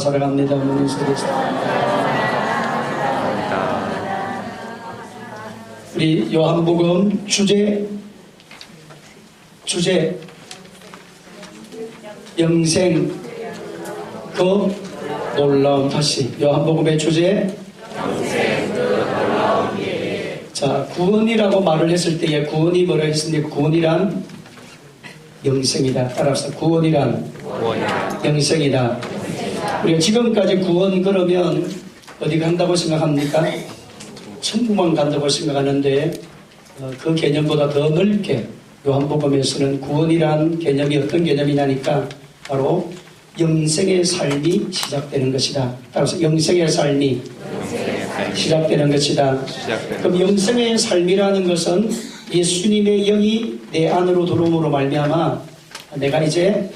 사랑합니다. 어머니 소리에서 우리 요한복음 주제 영생 그 놀라운 다시 요한복음의 주제 자 구원이라고 말을 했을 때에 구원이 뭐라 했습니까? 구원이란 영생이다. 따라서 구원이란 영생이다. 우리가 지금까지 구원 그러면 어디 간다고 생각합니까? 천국만 간다고 생각하는데 그 개념보다 더 넓게 요한복음에서는 구원이란 개념이 어떤 개념이냐니까 바로 영생의 삶이 시작되는 것이다. 따라서 영생의 삶이 시작되는 것이다. 그럼 영생의 삶이라는 것은 예수님의 영이 내 안으로 들어옴으로 말미암아 내가 이제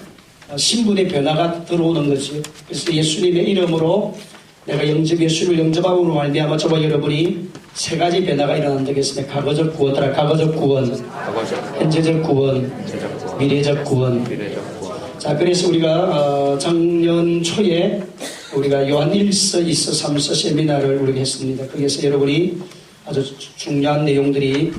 신분의 변화가 들어오는 거지. 그래서 예수님의 이름으로 내가 예수를 영접함으로 말미암아 저와 여러분이 세 가지 변화가 일어난다고 했습니다. 과거적 구원, 과거적 구원, 현재적 구원, 미래적 구원. 자, 그래서 우리가 작년 초에 우리가 요한 1서, 2서, 3서 세미나를 우리가 했습니다. 거기에서 여러분이 아주 중요한 내용들이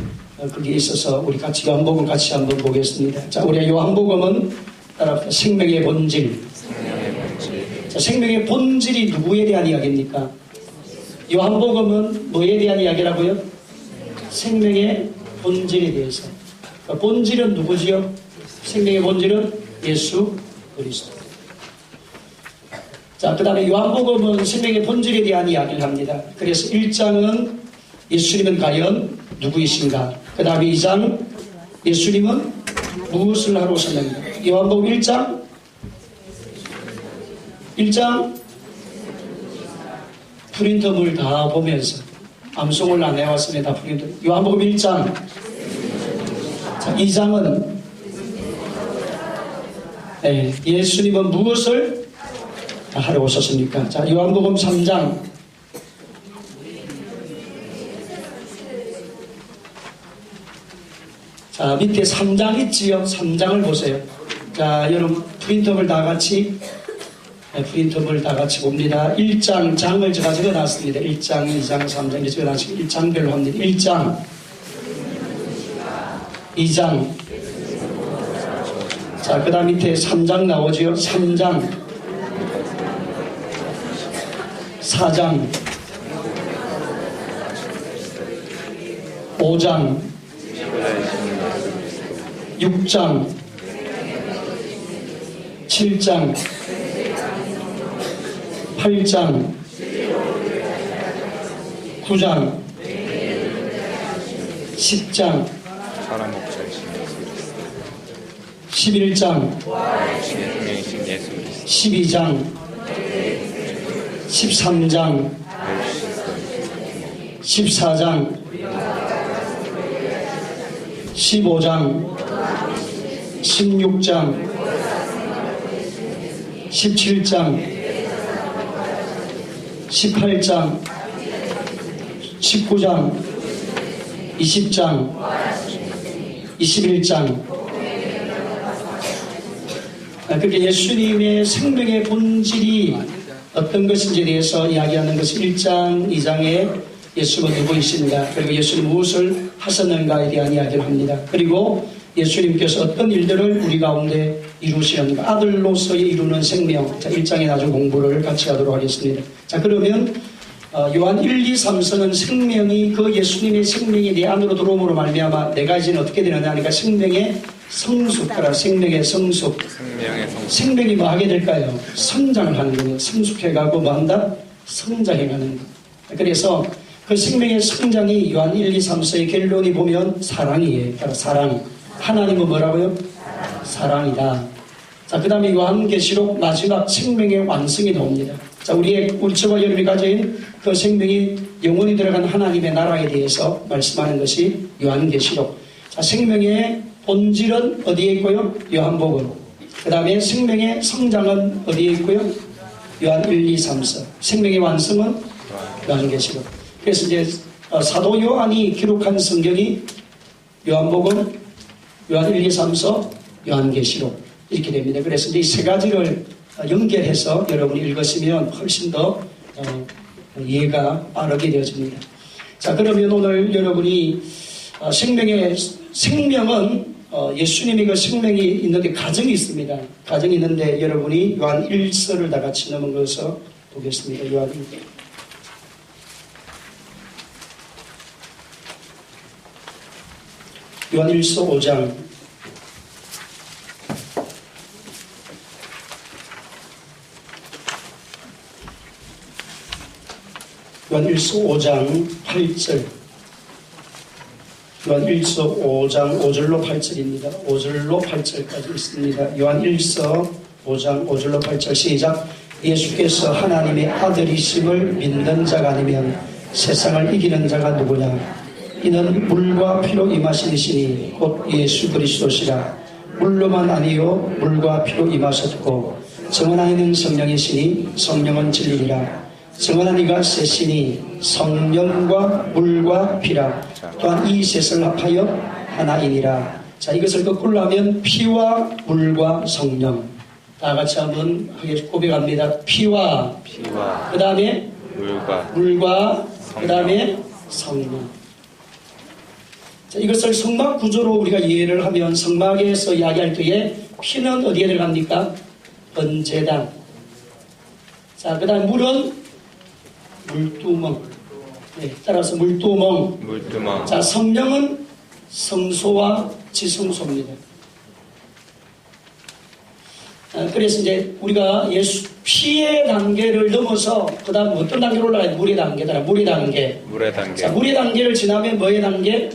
거기에 있어서 우리 같이 요한복음 같이 한번 보겠습니다. 자, 우리가 요한복음은 따라 생명의 본질. 자, 생명의 본질이 누구에 대한 이야기입니까? 요한복음은 뭐에 대한 이야기라고요? 생명의 본질에 대해서. 그러니까 본질은 누구지요? 생명의 본질은 예수 그리스도. 자, 그 다음에 요한복음은 생명의 본질에 대한 이야기를 합니다. 그래서 1장은 예수님은 과연 누구이신가? 그 다음에 2장 예수님은 무엇을 하러 오셨는가? 요한복음 1장 프린터물 다 보면서 암송을 안 해왔습니다. 프린터. 요한복음 1장. 자, 2장은 예수님은 무엇을 하러 오셨습니까? 자, 요한복음 3장. 자, 밑에 3장 있지요? 3장을 보세요. 자, 여러분 프린터물 다 같이 봅니다. 1장, 장을 제가 적어놨습니다. 1장, 2장, 3장 이렇게 적어놨습니다. 1장별로 합니다. 1장, 2장. 자, 그 다음 밑에 3장 나오죠. 3장, 4장, 5장, 6장, 7장, 8장, 9장, 10장, 11장, 12장, 13장, 14장, 15장, 16장, 17장, 18장, 19장, 20장, 21장. 그렇게 예수님의 생명의 본질이 어떤 것인지에 대해서 이야기하는 것이 1장, 2장에 예수는 누구이신가, 그리고 예수님 무엇을 하셨는가에 대한 이야기를 합니다. 그리고 예수님께서 어떤 일들을 우리 가운데 이루시는가, 아들로서의 이루는 생명. 자, 1장에 나중 공부를 같이 하도록 하겠습니다. 자, 그러면 요한 1, 2, 3서는 생명이 그 예수님의 생명이 내 안으로 들어옴으로 말미암아 내가 이제는 어떻게 되느냐 하니까 생명의 성숙하라. 생명의 성숙. 생명이 뭐 하게 될까요? 성장을 하는 거예요. 성숙해가고 뭐 한다? 성장해가는 거. 그래서 그 생명의 성장이 요한 1, 2, 3서의 결론이 보면 사랑이에요. 사랑. 하나님은 뭐라고요? 사랑이다. 자, 그 다음에 요한계시록 마지막 생명의 완성이 나옵니다. 자, 우리 저와 여러분이 가진 그 생명이 영원히 들어간 하나님의 나라에 대해서 말씀하는 것이 요한계시록. 자, 생명의 본질은 어디에 있고요? 요한복음. 그 다음에 생명의 성장은 어디에 있고요? 요한 1, 2, 3서. 생명의 완성은 요한계시록. 그래서 이제 사도 요한이 기록한 성경이 요한복음, 요한 1, 2, 3서, 요한계시록 이렇게 됩니다. 그래서 이 세 가지를 연결해서 여러분이 읽으시면 훨씬 더 이해가 빠르게 되어집니다. 자, 그러면 오늘 여러분이 생명은 예수님의 그 생명이 있는데 가정이 있습니다. 가정이 있는데 여러분이 요한 1서를 다 같이 넘어가서 보겠습니다. 요한 1서 5장. 요한 1서 5장 8절. 요한 1서 5장 5절로 8절입니다. 5절로 8절까지 있습니다. 요한 1서 5장 5절로 8절 시작. 예수께서 하나님의 아들이심을 믿는 자가 아니면 세상을 이기는 자가 누구냐? 이는 물과 피로 임하신 이시니 곧 예수 그리스도시라. 물로만 아니요 물과 피로 임하셨고 정언하는 성령이시니 성령은 진리니라. 정언한 이가 셋이니 성령과 물과 피라. 또한 이 셋을 합하여 하나이니라. 자, 이것을 거꾸로 하면 피와 물과 성령. 다 같이 한번 고백합니다. 피와 그 다음에 물과 그 다음에 성령. 자, 이것을 성막 구조로 우리가 이해를 하면 성막에서 이야기할 때에 피는 어디에 들어갑니까? 번제단. 자, 그 다음 물은 물두멍. 네, 따라서 물두멍. 자, 성령은 성소와 지성소입니다. 그래서 이제 우리가 피의 단계를 넘어서 그 다음 어떤 단계로 올라가요? 물의 단계다. 물의 단계. 자, 물의 단계를 지나면 뭐의 단계?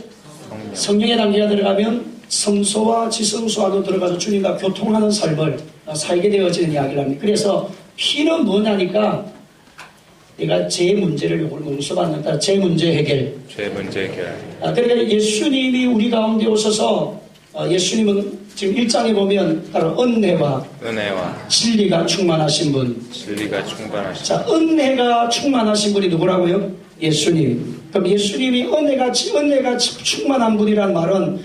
성령의 단계가 들어가면 성소와 지성소와도 들어가서 주님과 교통하는 삶을 살게 되어지는 이야기를 합니다. 그래서 피는 뭐냐니까 내가 제 문제를 용서받는다. 제 문제 해결. 그러니까 예수님이 우리 가운데 오셔서 예수님은 지금 1장에 보면 따로 은혜와 진리가 충만하신 분. 자, 은혜가 충만하신 분이 누구라고요? 예수님. 그럼 예수님이 은혜가 충만한 분이란 말은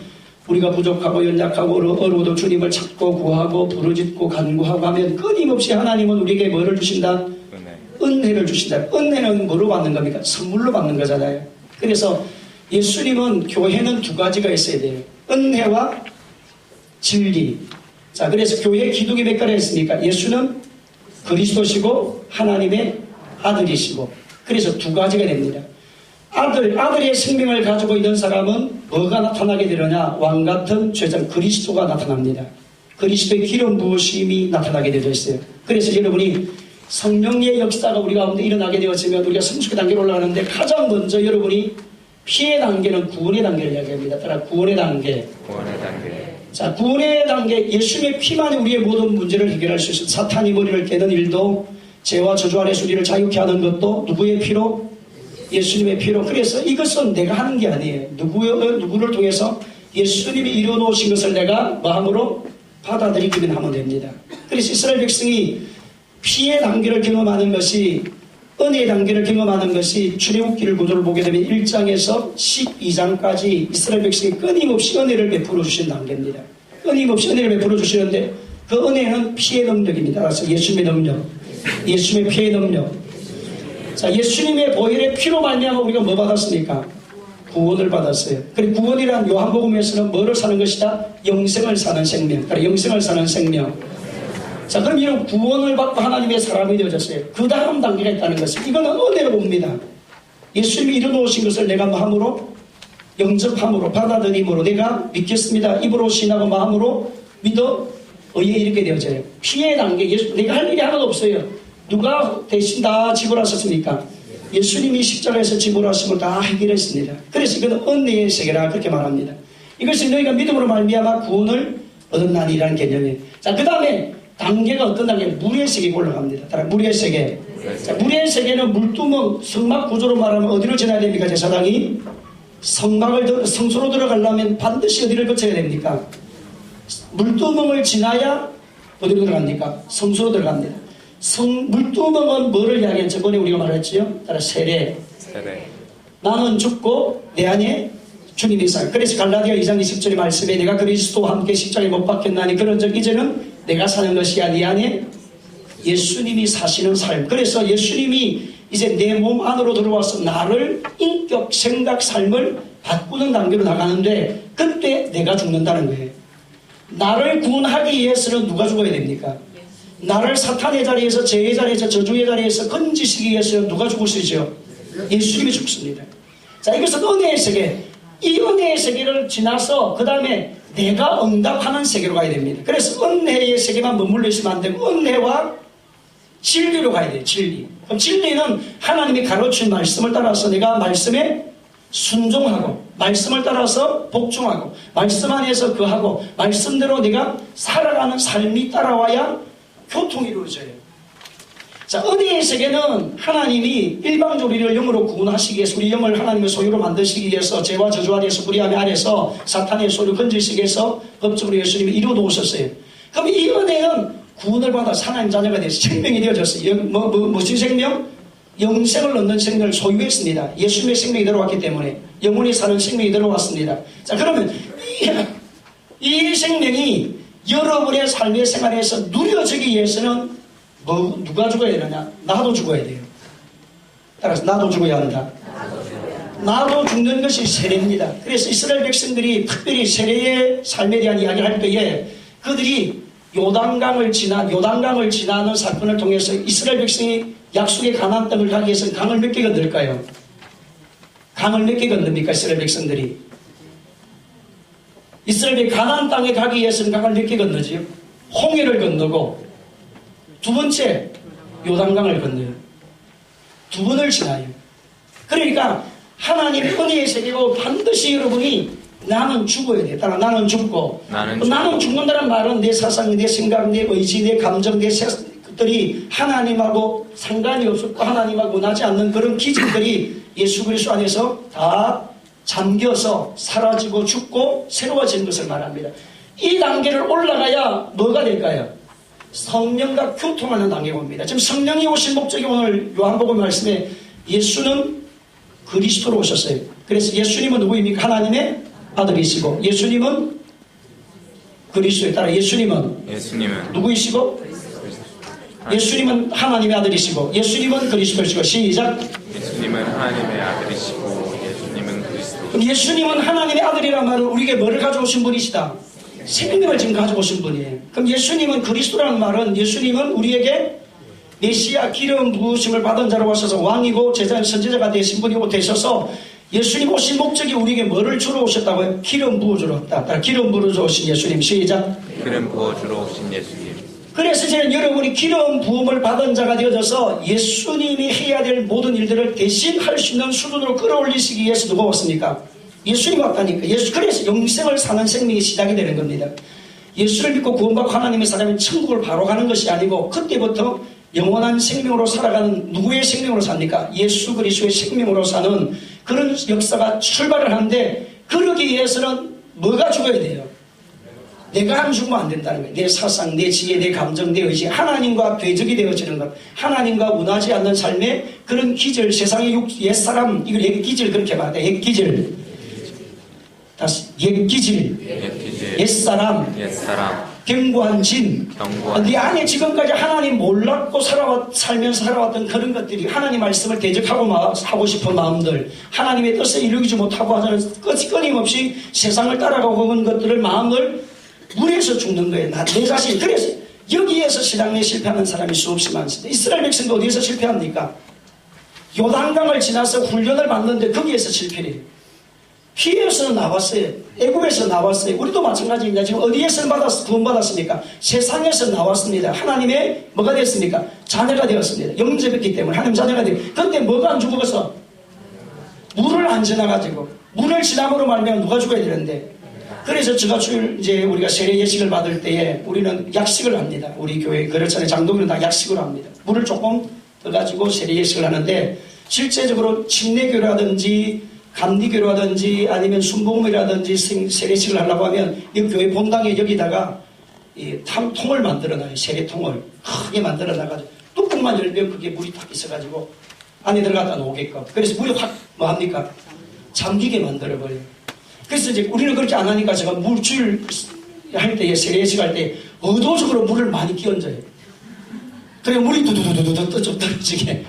우리가 부족하고 연약하고 어려워도 주님을 찾고 구하고 부르짖고 간구하고 하면 끊임없이 하나님은 우리에게 뭐를 주신다? 은혜를 주신다. 은혜는 뭐로 받는 겁니까? 선물로 받는 거잖아요. 그래서 예수님은 교회는 두 가지가 있어야 돼요. 은혜와 진리. 자, 그래서 교회 기둥이 몇 가지 있습니까? 예수는 그리스도시고 하나님의 아들이시고. 그래서 두 가지가 됩니다. 아들의 생명을 가지고 있는 사람은 뭐가 나타나게 되느냐? 왕같은 죄장 그리스도가 나타납니다. 그리스도의 기름 부으심이 나타나게 되어 있어요. 그래서 여러분이 성령의 역사가 우리 가운데 일어나게 되었으면 우리가 성숙의 단계로 올라가는데 가장 먼저 여러분이 피의 단계는 구원의 단계를 이야기합니다. 따라 구원의 단계. 자, 구원의 단계. 예수님의 피만이 우리의 모든 문제를 해결할 수 있어요. 사탄이 머리를 깨는 일도 죄와 저주 아래서 우리를 자유케 하는 것도 누구의 피로? 예수님의 피로. 그래서 이것은 내가 하는 게 아니에요. 누구를 통해서 예수님이 이루어놓으신 것을 내가 마음으로 받아들이기만 하면 됩니다. 그래서 이스라엘 백성이 피의 단계를 경험하는 것이, 은혜의 단계를 경험하는 것이 출애굽기를 구조를 보게 되면 1장에서 12장까지 이스라엘 백성이 끊임없이 은혜를 베풀어 주신 단계입니다. 끊임없이 은혜를 베풀어 주시는데 그 은혜는 피의 능력입니다. 그래서 예수님의 능력, 예수님의 피의 능력. 자, 예수님의 보혈의 피로 말미암아 우리가 뭐 받았습니까? 구원을 받았어요. 그리고 구원이란 요한복음에서는 뭐를 사는 것이다? 영생을 사는 생명. 그러니까 영생을 사는 생명. 자, 그럼 이런 구원을 받고 하나님의 사람이 되어졌어요. 그 다음 단계가 있다는 것은 이거는 은혜로 봅니다. 예수님이 이루어놓으신 것을 내가 마음으로 영접함으로 받아들임으로 내가 믿겠습니다. 입으로 신하고 마음으로 믿어 의에 이르게 되어져요. 피의 단계. 내가 할 일이 하나도 없어요. 누가 대신 다 지불하셨습니까? 예수님이 십자가에서 지불하심을 다 해결했습니다. 그래서 이건 은혜의 세계라 그렇게 말합니다. 이것이 너희가 믿음으로 말미암아 구원을 얻었나니라는 개념이에요. 자, 그 다음에 단계가 어떤 단계? 물의 세계에 올라갑니다. 따라 물의 세계. 자, 물의 세계는 물두멍, 성막 구조로 말하면 어디로 지나야 됩니까? 제사장이 성소로 들어가려면 반드시 어디를 거쳐야 됩니까? 물두멍을 지나야 어디로 들어갑니까? 성소로 들어갑니다. 물두멍은 뭐를 이야기한 저번에 우리가 말했지요? 따라 세례. 나는 죽고 내 안에 주님이 살아. 그래서 갈라디아 2장 20절의 말씀에 내가 그리스도와 함께 십자가에 못 박혔나니 그런즉 이제는 내가 사는 것이 아니 안에 예수님이 사시는 삶. 그래서 예수님이 이제 내 몸 안으로 들어와서 나를 인격, 생각, 삶을 바꾸는 단계로 나가는데 그때 내가 죽는다는 거예요. 나를 구원하기 위해서는 누가 죽어야 됩니까? 나를 사탄의 자리에서, 죄의 자리에서, 저주의 자리에서 건지시기 위해서는 누가 죽을 수 있죠? 예수님이 죽습니다. 자, 이것은 은혜의 세계. 이 은혜의 세계를 지나서 그 다음에 내가 응답하는 세계로 가야 됩니다. 그래서 은혜의 세계만 머물러 있으면 안 되고 은혜와 진리로 가야 돼요. 진리. 그럼 진리는 하나님이 가르친 말씀을 따라서 내가 말씀에 순종하고 말씀을 따라서 복종하고 말씀 안에서 거하고 말씀대로 내가 살아가는 삶이 따라와야 교통이 이루어져요. 자, 은혜의 세계는 하나님이 일방적으로 우리를 영으로 구원하시기 위해서 우리 영을 하나님의 소유로 만드시기 위해서 죄와 저주 아래에서 무리함 아래서 사탄의 소유를 건지시기 위해서 법적으로 예수님이 이루어 놓으셨어요. 그럼 이 은혜는 구원을 받아서 하나님 자녀가 돼서 생명이 되어졌어요. 무슨 생명? 영생을 얻는 생명을 소유했습니다. 예수님의 생명이 들어왔기 때문에 영원히 사는 생명이 들어왔습니다. 자, 그러면 이 생명이 여러분의 삶의 생활에서 누려지기 위해서는 누가 죽어야 되느냐? 나도 죽어야 돼요. 따라서 나도 죽어야 한다. 나도 죽는 것이 세례입니다. 그래서 이스라엘 백성들이 특별히 세례의 삶에 대한 이야기를 할 때에 그들이 요단강을 지나는 사건을 통해서 이스라엘 백성이 약속의 가나안 땅을 가기 위해서 강을 몇 개 건널까요? 강을 몇 개 건넙니까? 이스라엘 백성들이 이스라엘이 가나안 땅에 가기 위해서는 강을 몇 개 건너지요? 홍해를 건너고 두 번째 요단강을 건너요. 두 번을 지나요. 그러니까 하나님의 은혜의 세계고 반드시 여러분이 나는 죽어야 돼. 따라 나는 죽고 나는 죽는다는 말은 내 사상, 내 생각, 내 의지, 내 감정, 내 것들이 하나님하고 상관이 없었고 하나님하고 원하지 않는 그런 기질들이 예수 그리스도 안에서 다 잠겨서 사라지고 죽고 새로워지는 것을 말합니다. 이 단계를 올라가야 뭐가 될까요? 성령과 교통하는 단계가 옵니다. 지금 성령이 오신 목적이 오늘 요한복음 말씀에 예수는 그리스도로 오셨어요. 그래서 예수님은 누구입니까? 하나님의 아들이시고 예수님은 그리스도에 따라 예수님은 누구이시고? 예수님은 하나님의 아들이시고 예수님은 그리스도이시고 시작. 예수님은 하나님의 아들이시고 예수님은 그리스도. 그럼 예수님은 하나님의 아들이란 말은 우리에게 뭐를 가져오신 분이시다? 생명을 지금 가져오신 분이에요. 그럼 예수님은 그리스도라는 말은 예수님은 우리에게 메시아 기름 부으심을 받은 자로 오셔서 왕이고 제자 선지자가 되신 분이고 되셔서 예수님 오신 목적이 우리에게 뭐를 주러 오셨다고요? 기름 부어주러 왔다. 기름 부어주러 오신 예수님 시작. 기름 부어주러 오신 예수님. 그래서 이제는 여러분이 기름 부음을 받은 자가 되어져서 예수님이 해야 될 모든 일들을 대신 할 수 있는 수준으로 끌어올리시기 위해서 누가 왔습니까? 예수님 왔다니까. 그래서 영생을 사는 생명이 시작이 되는 겁니다. 예수를 믿고 구원받고 하나님의 사람이 천국을 바로 가는 것이 아니고 그때부터 영원한 생명으로 살아가는 누구의 생명으로 삽니까? 예수 그리스도의 생명으로 사는 그런 역사가 출발을 하는데 그러기 위해서는 뭐가 죽어야 돼요? 내가 안 죽으면 안 된다는 거예요. 내 사상, 내 지혜, 내 감정, 내 의지 하나님과 대적이 되어지는 것, 하나님과 원하지 않는 삶의 그런 기질, 세상의 옛사람, 이걸 옛기질 그렇게 말해요. 옛기질 다시 옛기질 옛사람 견고한 진. 네 안에 지금까지 하나님 몰랐고 살면서 살아왔던 그런 것들이 하나님 말씀을 대적하고 하고 싶은 마음들, 하나님의 뜻을 이루지 못하고 하는 끊임없이 세상을 따라가고 하는 것들을 마음을 물에서 죽는 거예요. 내 자신. 그래서 여기에서 신앙에 실패하는 사람이 수없이 많습니다. 이스라엘 백성도 어디에서 실패합니까? 요단강을 지나서 훈련을 받는데 거기에서 실패해요. 피해에서 나왔어요. 애굽에서 나왔어요. 우리도 마찬가지입니다. 지금 어디에서 구원받았습니까? 세상에서 나왔습니다. 하나님의 뭐가 됐습니까? 자녀가 되었습니다. 영접했기 때문에 하나님 자녀가 되었. 그런데 뭐가 안 죽어서? 물을 안 지나가지고 물을 지나므로 말면 누가 죽어야 되는데. 그래서 이제 우리가 세례 예식을 받을 때에 우리는 약식을 합니다. 우리 교회 그렇잖아요. 장독일은 다 약식으로 합니다. 물을 조금 더 가지고 세례 예식을 하는데 실제적으로 침례교라든지 감리교라든지 아니면 순복음이라든지 세례식을 하려고 하면 이 교회 본당에 여기다가 이 통을 만들어놔요. 세례통을 크게 만들어놔가지고 뚜껑만 열면 그게 물이 딱 있어가지고 안에 들어갔다 놓게끔. 그래서 물이 확 뭐합니까? 잠기게 만들어버려요. 그래서 이제 우리는 그렇게 안 하니까 제가 물줄 할 때에 세례식 할 때 의도적으로 물을 많이 끼얹어요. 그래 물이 두두두두두 좀 떨어지게.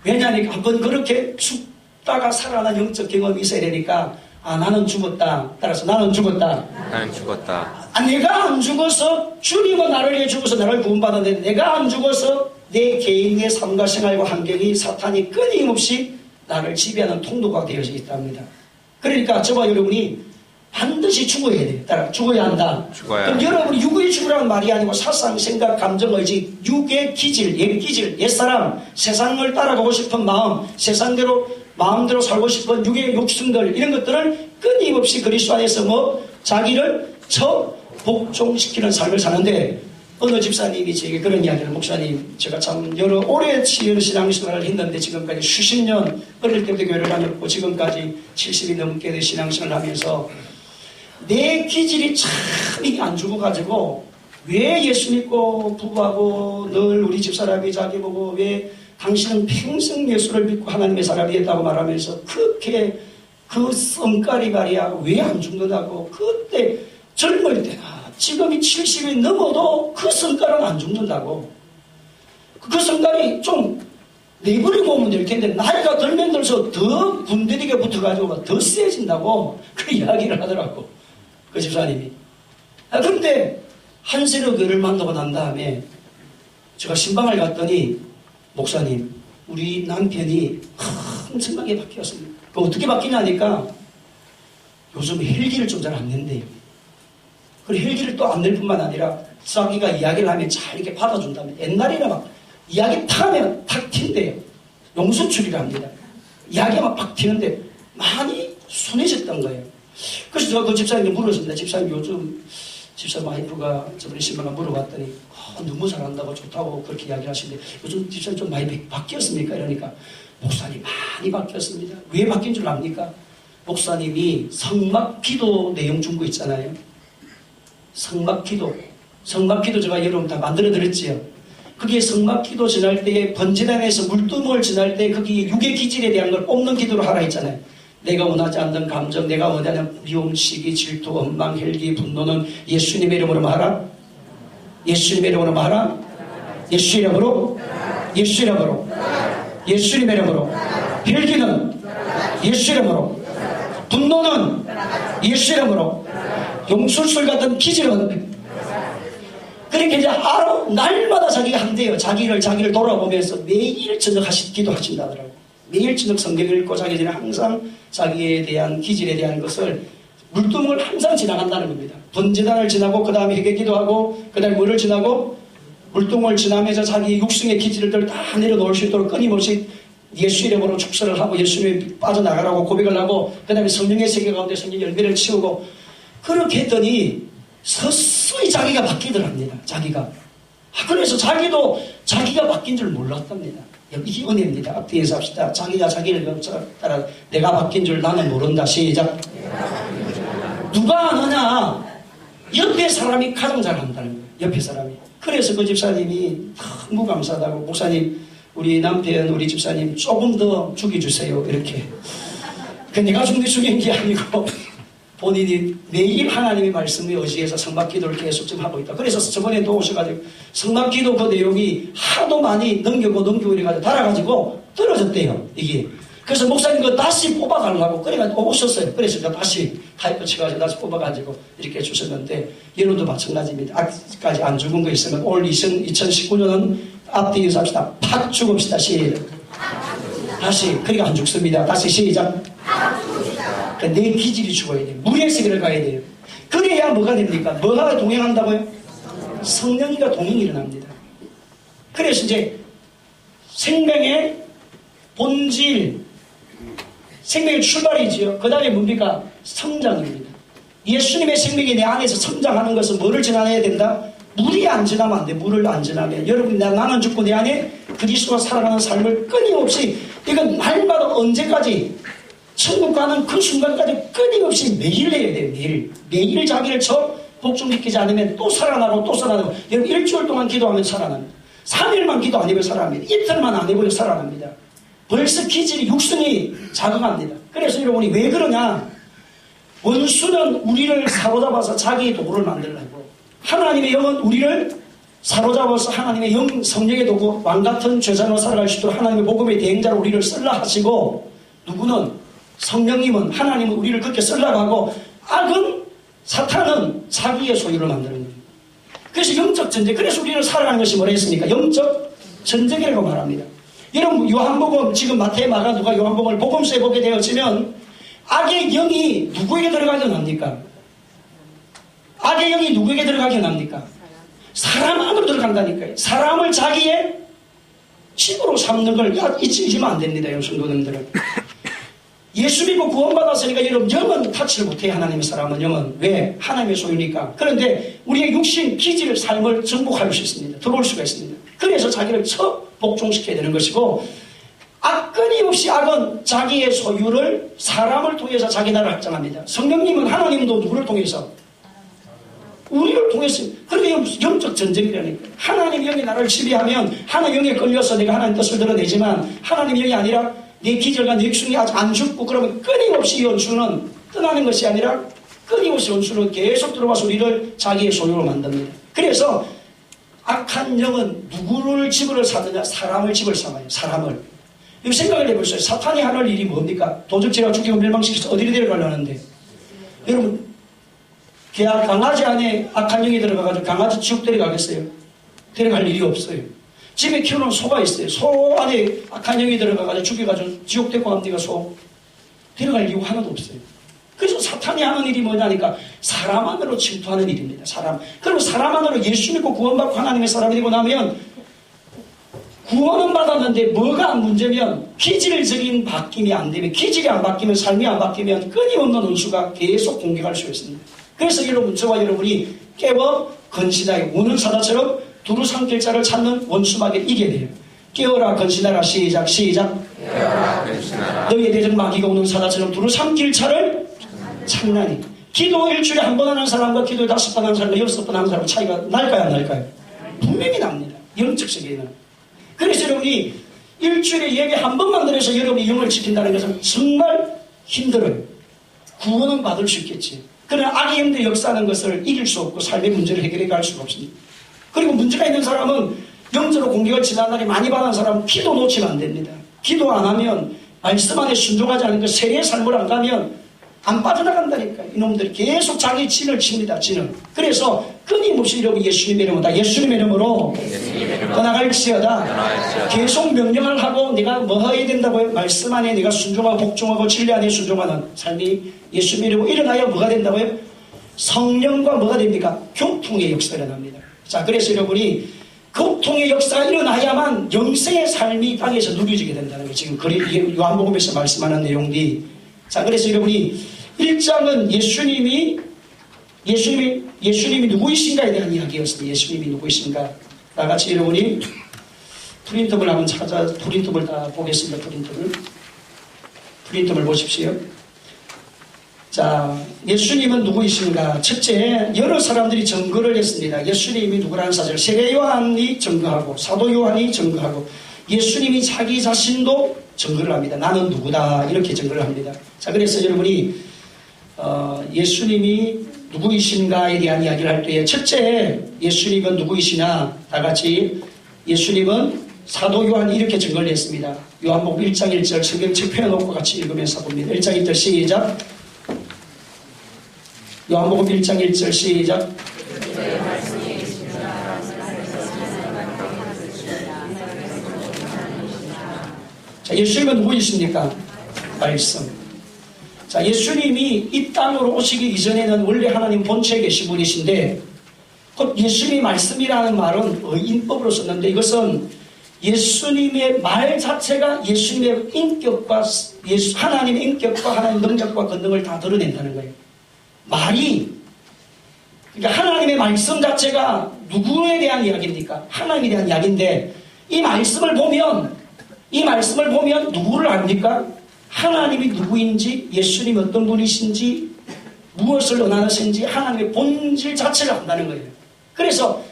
왜냐하니까 한번 그렇게 죽다가 살아난 영적 경험이 있어야 되니까 나는 죽었다. 따라서 나는 죽었다. 나는 죽었다. 내가 안 죽어서 주님은 나를 위해 죽어서 나를 구원받았는데 내가 안 죽어서 내 개인의 삶과 생활과 환경이 사탄이 끊임없이 나를 지배하는 통로가 되어져 있답니다. 그러니까 저와 여러분이 반드시 죽어야 돼요. 따라 죽어야 한다. 그럼 여러분이 육의 죽으라는 말이 아니고 사상, 생각, 감정, 의지, 육의 기질, 옛 기질, 옛사람, 세상을 따라가고 싶은 마음, 세상대로 마음대로 살고 싶은 육의 욕심들 이런 것들을 끊임없이 그리스도 안에서 자기를 복종시키는 삶을 사는데 어느 집사님이 제게 그런 이야기를 목사님 제가 참 오래 신앙생활을 했는데 지금까지 수십 년 어릴 때부터 교회를 다녔고 지금까지 70이 넘게 된 신앙생활을 하면서 내 기질이 참 이게 안 죽어가지고 왜 예수 믿고 부부하고 늘 우리 집사람이 자기 보고 왜 당신은 평생 예수를 믿고 하나님의 사람이 됐다고 말하면서 그렇게 그 성깔이 말이야 왜 안 죽는다고 그때 젊을 때나 지금이 70이 넘어도 그 성깔은 안 죽는다고 그 성깔이 좀 내버리고 오면 될 텐데 나이가 들면 들수록 더 분들이게 붙어가지고 더 세진다고 그 이야기를 하더라고 그 집사님이. 그런데 한세로 교회를 만나고 난 다음에 제가 신방을 갔더니 목사님 우리 남편이 엄청나게 바뀌었습니다. 어떻게 바뀌냐니까 요즘 헬기를 좀 잘 안 낸대요. 그리고 헬기를 또 안 낼 뿐만 아니라 자기가 이야기를 하면 잘 이렇게 받아준다면 옛날에는 막 이야기 타면 탁 튄대요. 용수출이랍니다. 이야기가 막 튀는데 많이 순해졌던 거예요. 그래서 제가 그 집사님께 물었습니다. 집사님 요즘 집사 와이프가 저번에 신방을 물어봤더니 너무 잘한다고 좋다고 그렇게 이야기하시는데 요즘 집사님 좀 많이 바뀌었습니까? 이러니까 목사님 많이 바뀌었습니다. 왜 바뀐 줄 압니까? 목사님이 성막기도 내용 준 거 있잖아요. 성막기도 제가 여러분 다 만들어 드렸지요. 그게 성막기도 지날 때에 번제단에서 물두멍을 지날 때 거기 육의 기질에 대한 걸 뽑는 기도를 하라 했잖아요. 내가 원하지 않는 감정, 내가 원하는 미움, 시기, 질투, 원망, 헬기, 분노는 예수님의 이름으로 말하라. 예수님의 이름으로 말하라. 예수 이름으로. 예수 이름으로. 예수님의 이름으로. 헬기는 예수 이름으로. 분노는 예수 이름으로. 용술술 같은 기질은 그렇게 이제 하루 날마다 자기가 한대요. 자기를 돌아보면서 매일 저녁 기도하신다더라고요. 매일 저녁 성경 읽고 자기 전에 항상 자기에 대한 기질에 대한 것을 물두멍을 항상 지나간다는 겁니다. 번제단을 지나고 그 다음에 회개 기도하고 그 다음에 뭐를 지나고 물두멍을 지나면서 자기 육성의 기질들 다 내려놓을 수 있도록 끊임없이 예수 이름으로 축사를 하고 예수님이 빠져나가라고 고백을 하고 그 다음에 성령의 세계 가운데 성령 열매를 치우고 그렇게 했더니 서서히 자기가 바뀌더랍니다. 자기가. 그래서 자기도 자기가 바뀐 줄 몰랐답니다. 이게 은혜입니다. 앞뒤에서 합시다. 자기가 자기를 따라 내가 바뀐 줄 나는 모른다. 시작. 누가 아느냐? 옆에 사람이 가장 잘한다는 거예요. 옆에 사람이. 그래서 그 집사님이 너무 감사하다고 목사님 우리 남편 우리 집사님 조금 더 죽여주세요. 이렇게. 내가 죽인 게 아니고 본인이 매일 하나님의 말씀에 의지해서 성막기도를 계속 좀 하고 있다. 그래서 저번에 또 오셔가지고 성막기도 그 내용이 하도 많이 넘기고 이래가지고 달아가지고 떨어졌대요. 이게. 그래서 목사님 그거 다시 뽑아달라고 그래가지고 오셨어요. 그래서 제가 다시 타이프 쳐가지고 다시 뽑아가지고 이렇게 주셨는데 여러분도 마찬가지입니다. 아직까지 안 죽은 거 있으면 올 2019년은 앞뒤에서 합시다. 팍 죽읍시다. 시작. 다시 그러니까 안 죽습니다. 다시 시작. 내 기질이 죽어야 돼요. 물의 세계를 가야 돼요. 그래야 뭐가 됩니까? 뭐가 동행한다고요? 성령이가 동행이 일어납니다. 그래서 이제 생명의 본질, 생명의 출발이지요. 그 다음에 뭡니까? 성장입니다. 예수님의 생명이 내 안에서 성장하는 것은 뭐를 지나야 된다? 물이 안 지나면 안 돼. 물을 안 지나면 여러분 나는 죽고 내 안에 그리스도가 살아가는 삶을 끊임없이 이건 날마다 언제까지 천국 가는 그 순간까지 끊임없이 매일 해야 돼요. 매일 자기를 복종시키지 않으면 또 살아나고 또 살아나고. 여러분 일주일 동안 기도하면 살아납니다. 3일만 기도 안 해보면 살아납니다. 이틀만 안 해보면 살아납니다. 벌써 기질이 육성이 작용합니다. 그래서 여러분이 왜 그러냐? 원수는 우리를 사로잡아서 자기의 도구를 만들려고. 하나님의 영은 우리를 사로잡아서 하나님의 영 성령에 두고 왕같은 제자로 살아갈 수 있도록 하나님의 복음의 대행자로 우리를 썰라 하시고, 누구는 성령님은 하나님은 우리를 그렇게 썰라고 하고, 악은 사탄은 자기의 소유를 만드는 거예요. 그래서 영적 전쟁, 그래서 우리는 살아가는 것이 뭐라 했습니까? 영적 전쟁이라고 말합니다. 여러분 요한복음, 지금 마태, 마가, 누가 요한복음을 복음서에 보게 되어지면 악의 영이 누구에게 들어가게 합니까? 악의 영이 누구에게 들어가게 합니까? 사람 안으로 들어간다니까요. 사람을 자기의 집으로 삼는 걸 잊으면 안 됩니다. 성도님들은. 예수 믿고 구원받았으니까 여러분 영은 타치를 못해요. 하나님의 사람은 영은. 왜? 하나님의 소유니까. 그런데 우리의 육신, 기질, 삶을 정복할 수 있습니다. 들어올 수가 있습니다. 그래서 자기를 복종시켜야 되는 것이고, 끊임없이 악은 자기의 소유를 사람을 통해서 자기 나라를 확장합니다. 성령님은 하나님도 누구를 통해서? 우리를 통해서. 그러니까 영적 전쟁이라니까. 하나님 영이 나를 지배하면 하나님 영에 걸려서 내가 하나님 뜻을 드러내지만, 하나님 영이 아니라 내 기절과 내 육신이 아직 안 죽고, 그러면 끊임없이 이 원수는 떠나는 것이 아니라 끊임없이 원수는 계속 들어와서 우리를 자기의 소유로 만듭니다. 그래서 악한 영은 누구를 집을 사느냐? 사람을 집을 삼아요. 사람을. 이거 생각을 해보세요. 사탄이 하는 일이 뭡니까? 도적질하고 죽이고 멸망시켜서 어디로 데려가려는데, 여러분 강아지 안에 악한 영이 들어가가지고 강아지 지옥 데려가겠어요? 데려갈 일이 없어요. 집에 키우는 소가 있어요. 소 안에 악한 영이 들어가가지고 죽여가지고 지옥 데리고 갑니까? 소 데려갈 이유가 하나도 없어요. 그래서 사탄이 하는 일이 뭐냐니까 사람 안으로 침투하는 일입니다. 사람. 그리고 사람 안으로 예수 믿고 구원받고 하나님의 사람이 되고 나면 구원은 받았는데 뭐가 문제면 기질적인 바뀜이 안 되면, 기질이 안 바뀌면, 삶이 안 바뀌면 끊임없는 원수가 계속 공격할 수 있습니다. 그래서 여러분, 저와 여러분이 깨워 건신하여 우는 사자처럼 두루 삼킬 자를 찾는 원수마귀를 이겨야 돼요. 깨어라 건신하라. 시작. 깨어라 건신하라. 너희의 대적 마귀가 우는 사자처럼 두루 삼킬 자를 찾나니. 기도 일주일에 한 번 하는 사람과 기도 5번 하는 사람과 6번 하는 사람 차이가 날까요, 안 날까요? 분명히 납니다. 영적 세계에는. 그래서 여러분이 일주일에 예배 한 번만 들어서 여러분이 영을 지킨다는 것은 정말 힘들어요. 구원은 받을 수 있겠지. 그러나 악의 힘대 역사하는 것을 이길 수 없고 삶의 문제를 해결해 갈 수가 없습니다. 그리고 문제가 있는 사람은 영적으로 공격을 지난날에 많이 받은 사람은 기도 놓치면 안 됩니다. 기도 안 하면, 말씀 안에 순종하지 않은 것, 세례의 삶을 안 가면 안 빠져나간다니까. 이놈들이 계속 자기 진을 칩니다. 진을. 그래서 끊임없이 이러고 예수님의 이름으로, 다 예수님의 이름으로 떠나갈지어다. 계속 명령을 하고 내가 뭐 해야 된다고요? 말씀 안에 내가 순종하고 복종하고 진리 안에 순종하는 삶이 예수님의 이름으로 일어나야 뭐가 된다고요? 성령과 뭐가 됩니까? 교통의 역사가 일어납니다. 자, 그래서 여러분이 교통의 역사가 일어나야만 영생의 삶이 땅에서 누려지게 된다는 거예요. 지금 요한복음에서 말씀하는 내용들이. 자, 그래서 여러분이 1장은 예수님이 누구이신가에 대한 이야기였습니다. 예수님이 누구이신가. 다 같이 여러분이 프린트를 한번 프린트를 다 보겠습니다. 프린트를 보십시오. 자, 예수님은 누구이신가? 첫째, 여러 사람들이 증거를 했습니다. 예수님이 누구라는 사실, 세례 요한이 증거하고, 사도 요한이 증거하고, 예수님이 자기 자신도 증거를 합니다. 나는 누구다. 이렇게 증거를 합니다. 자, 그래서 여러분이 예수님이 누구이신가에 대한 이야기를 할 때에 첫째, 예수님은 누구이시냐? 다 같이 예수님은 사도 요한이 이렇게 증거를 했습니다. 요한복음 1장 1절 성경책 펴놓고 같이 읽으면서 봅니다. 1장 1절 시작. 요한복음 1장 1절 시작. 자, 예수님은 누구이십니까? 말씀. 자, 예수님이 이 땅으로 오시기 이전에는 원래 하나님 본체에 계신 분이신데, 곧 예수님이 말씀이라는 말은 인법으로 썼는데, 이것은 예수님의 말 자체가 예수님의 인격과 하나님의 인격과 하나님의 능력과 권능을 다 드러낸다는 거예요. 말이, 그러니까 하나님의 말씀 자체가 누구에 대한 이야기입니까? 하나님에 대한 이야기인데, 이 말씀을 보면 누구를 압니까? 하나님이 누구인지, 예수님이 어떤 분이신지, 무엇을 원하시는지 하나님의 본질 자체를 안다는 거예요. 그래서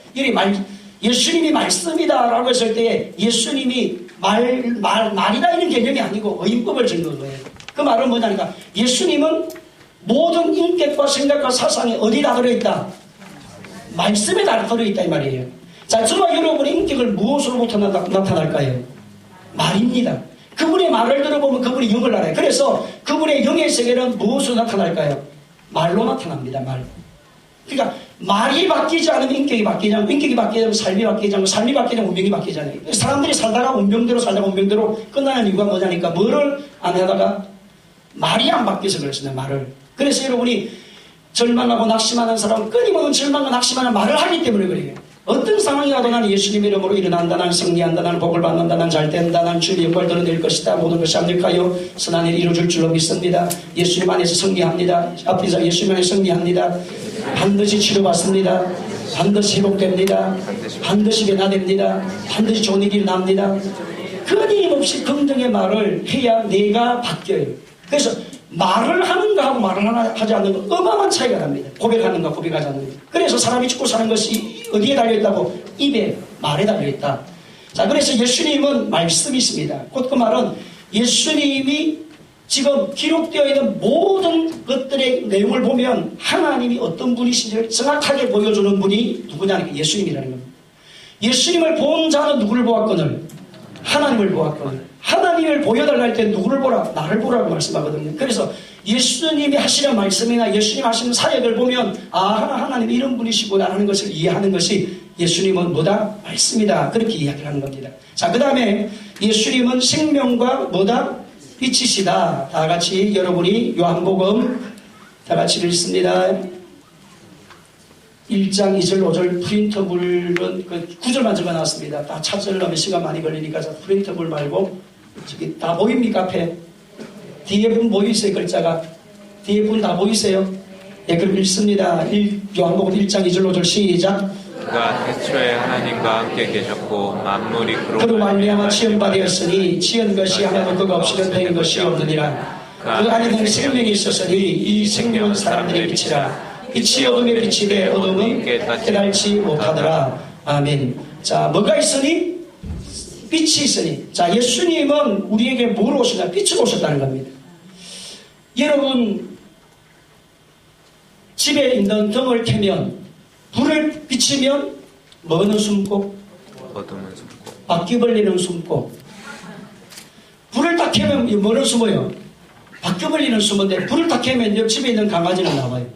예수님이 말씀이다라고 했을 때 예수님이 말이다 이런 개념이 아니고 의인법을 증거한 거예요. 그 말은 뭐냐니까 예수님은 모든 인격과 생각과 사상이 어디다 들어있다? 말씀에 다 들어있다 이 말이에요. 자, 저와 여러분의 인격을 무엇으로부터 나타날까요? 말입니다. 그분의 말을 들어보면 그분이 영을 알아요. 그래서 그분의 영의 세계는 무엇으로 나타날까요? 말로 나타납니다. 말. 그러니까 말이 바뀌지 않으면 인격이 바뀌지 않고, 인격이 바뀌지 않으면 삶이 바뀌지 않고, 삶이 바뀌지 않으면 운명이 바뀌잖아요. 사람들이 살다가 운명대로 살다가 운명대로 끝나는 이유가 뭐냐니까, 뭐를 안 하다가 말이 안 바뀌어서 그렇습니다. 말을. 그래서 여러분이 절망하고 낙심하는 사람은 끊임없는 절망과 낙심하는 말을 하기 때문에 그래요. 어떤 상황이 와도 나는 예수님 이름으로 일어난다, 나는 승리한다, 나는 복을 받는다, 나는 잘된다, 나는 주의 영광을 드러낼 것이다, 모든 것이 합력하여 선한 일을 이루어질 줄로 믿습니다. 예수님 안에서 승리합니다. 앞에서 예수님 안에서 승리합니다. 반드시 치료받습니다. 반드시 회복됩니다. 반드시 변화됩니다. 반드시 좋은 일이 납니다. 끊임없이 긍정의 말을 해야 내가 바뀌어요. 그래서 말을 하는가 하고 말을 하지 않는 거 어마어마한 차이가 납니다. 고백하는가 고백하지 않는 거. 그래서 사람이 죽고 사는 것이 어디에 달려있다고? 입에, 말에 달려있다. 자, 그래서 예수님은 말씀이 있습니다. 곧 그 말은 예수님이 지금 기록되어 있는 모든 것들의 내용을 보면 하나님이 어떤 분이신지를 정확하게 보여주는 분이 누구냐는 게 예수님이라는 겁니다. 예수님을 본 자는 누구를 보았거늘? 하나님을 보았거늘. 하나님을 보여달라 할 때 누구를 보라? 나를 보라고 말씀하거든요. 그래서 예수님이 하시는 말씀이나 예수님 하시는 사역을 보면 하나님 이런 분이시구나 하는 것을 이해하는 것이 예수님은 뭐다? 말씀이다. 그렇게 이야기를 하는 겁니다. 자, 그 다음에 예수님은 생명과 뭐다? 빛이시다. 다 같이 여러분이 요한복음 다 같이 읽습니다. 1장 2절 5절 프린터블은 그 9절만 적어놨습니다. 다 찾으려면 시간 많이 걸리니까 프린터블 말고 저기 다 보입니까? 앞에 뒤에 분 보이세요? 글자가 뒤에 분 다 보이세요? 예, 그럼 읽습니다. 요한복음 1장 2절 5절 시작. 그가 태초에 하나님과 함께 계셨고 만물이 그로 말미암아 지음받았으니 지은 것이 하나도 그가 없이는 된 것이 없느니라. 그 안에는 생명이 있었으니 이 생명은 사람들의 빛이라. 빛이 어둠에 빛이 돼 어둠은 깨달지 못하더라. 아멘. 자, 뭐가 있으니? 빛이 있으니. 자, 예수님은 우리에게 뭐로 오셨냐? 빛으로 오셨다는 겁니다. 여러분, 집에 있는 등을 켜면 불을 비치면 뭐는 숨고? 어둠은 숨고 바퀴벌레는 숨고. 불을 딱 켜면 뭐는 숨어요? 바퀴벌레는 숨는데 불을 딱 켜면 옆 집에 있는 강아지는 나와요.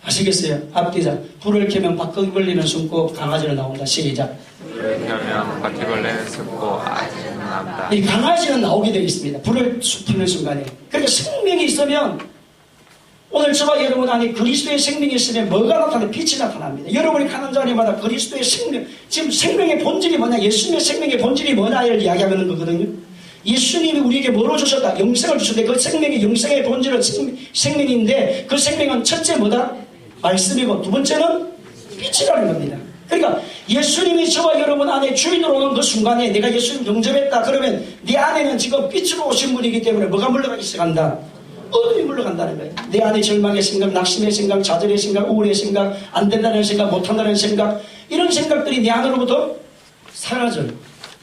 아시겠어요? 앞뒤자. 불을 켜면 바퀴벌레는 숨고 강아지는 나온다. 시작. 불을 켜면 바퀴벌레는 숨고 아지는 나온다. 이 강아지는 나오게 되어 있습니다. 불을 켜는 순간에. 그러니까 생명이 있으면 오늘 저와 여러분 안에 그리스도의 생명이 있으면 뭐가 나타나요? 빛이 나타납니다. 여러분이 가는 자리마다 그리스도의 생명, 지금 생명의 본질이 뭐냐? 예수님의 생명의 본질이 뭐냐를 이야기하는 거거든요. 예수님이 우리에게 뭐로 주셨다? 영생을 주셨는데 그 생명이 영생의 본질은 생명인데 그 생명은 첫째 뭐다? 말씀이고 두 번째는 빛이라는 겁니다. 그러니까 예수님이 저와 여러분 안에 주인으로 오는 그 순간에 내가 예수님 영접했다 그러면 네 안에는 지금 빛으로 오신 분이기 때문에 뭐가 물러가기 시작한다? 어둠이 물러간다는 거예요. 내 안에 절망의 생각, 낙심의 생각, 좌절의 생각, 우울의 생각, 안 된다는 생각, 못한다는 생각 이런 생각들이 내 안으로부터 사라져요.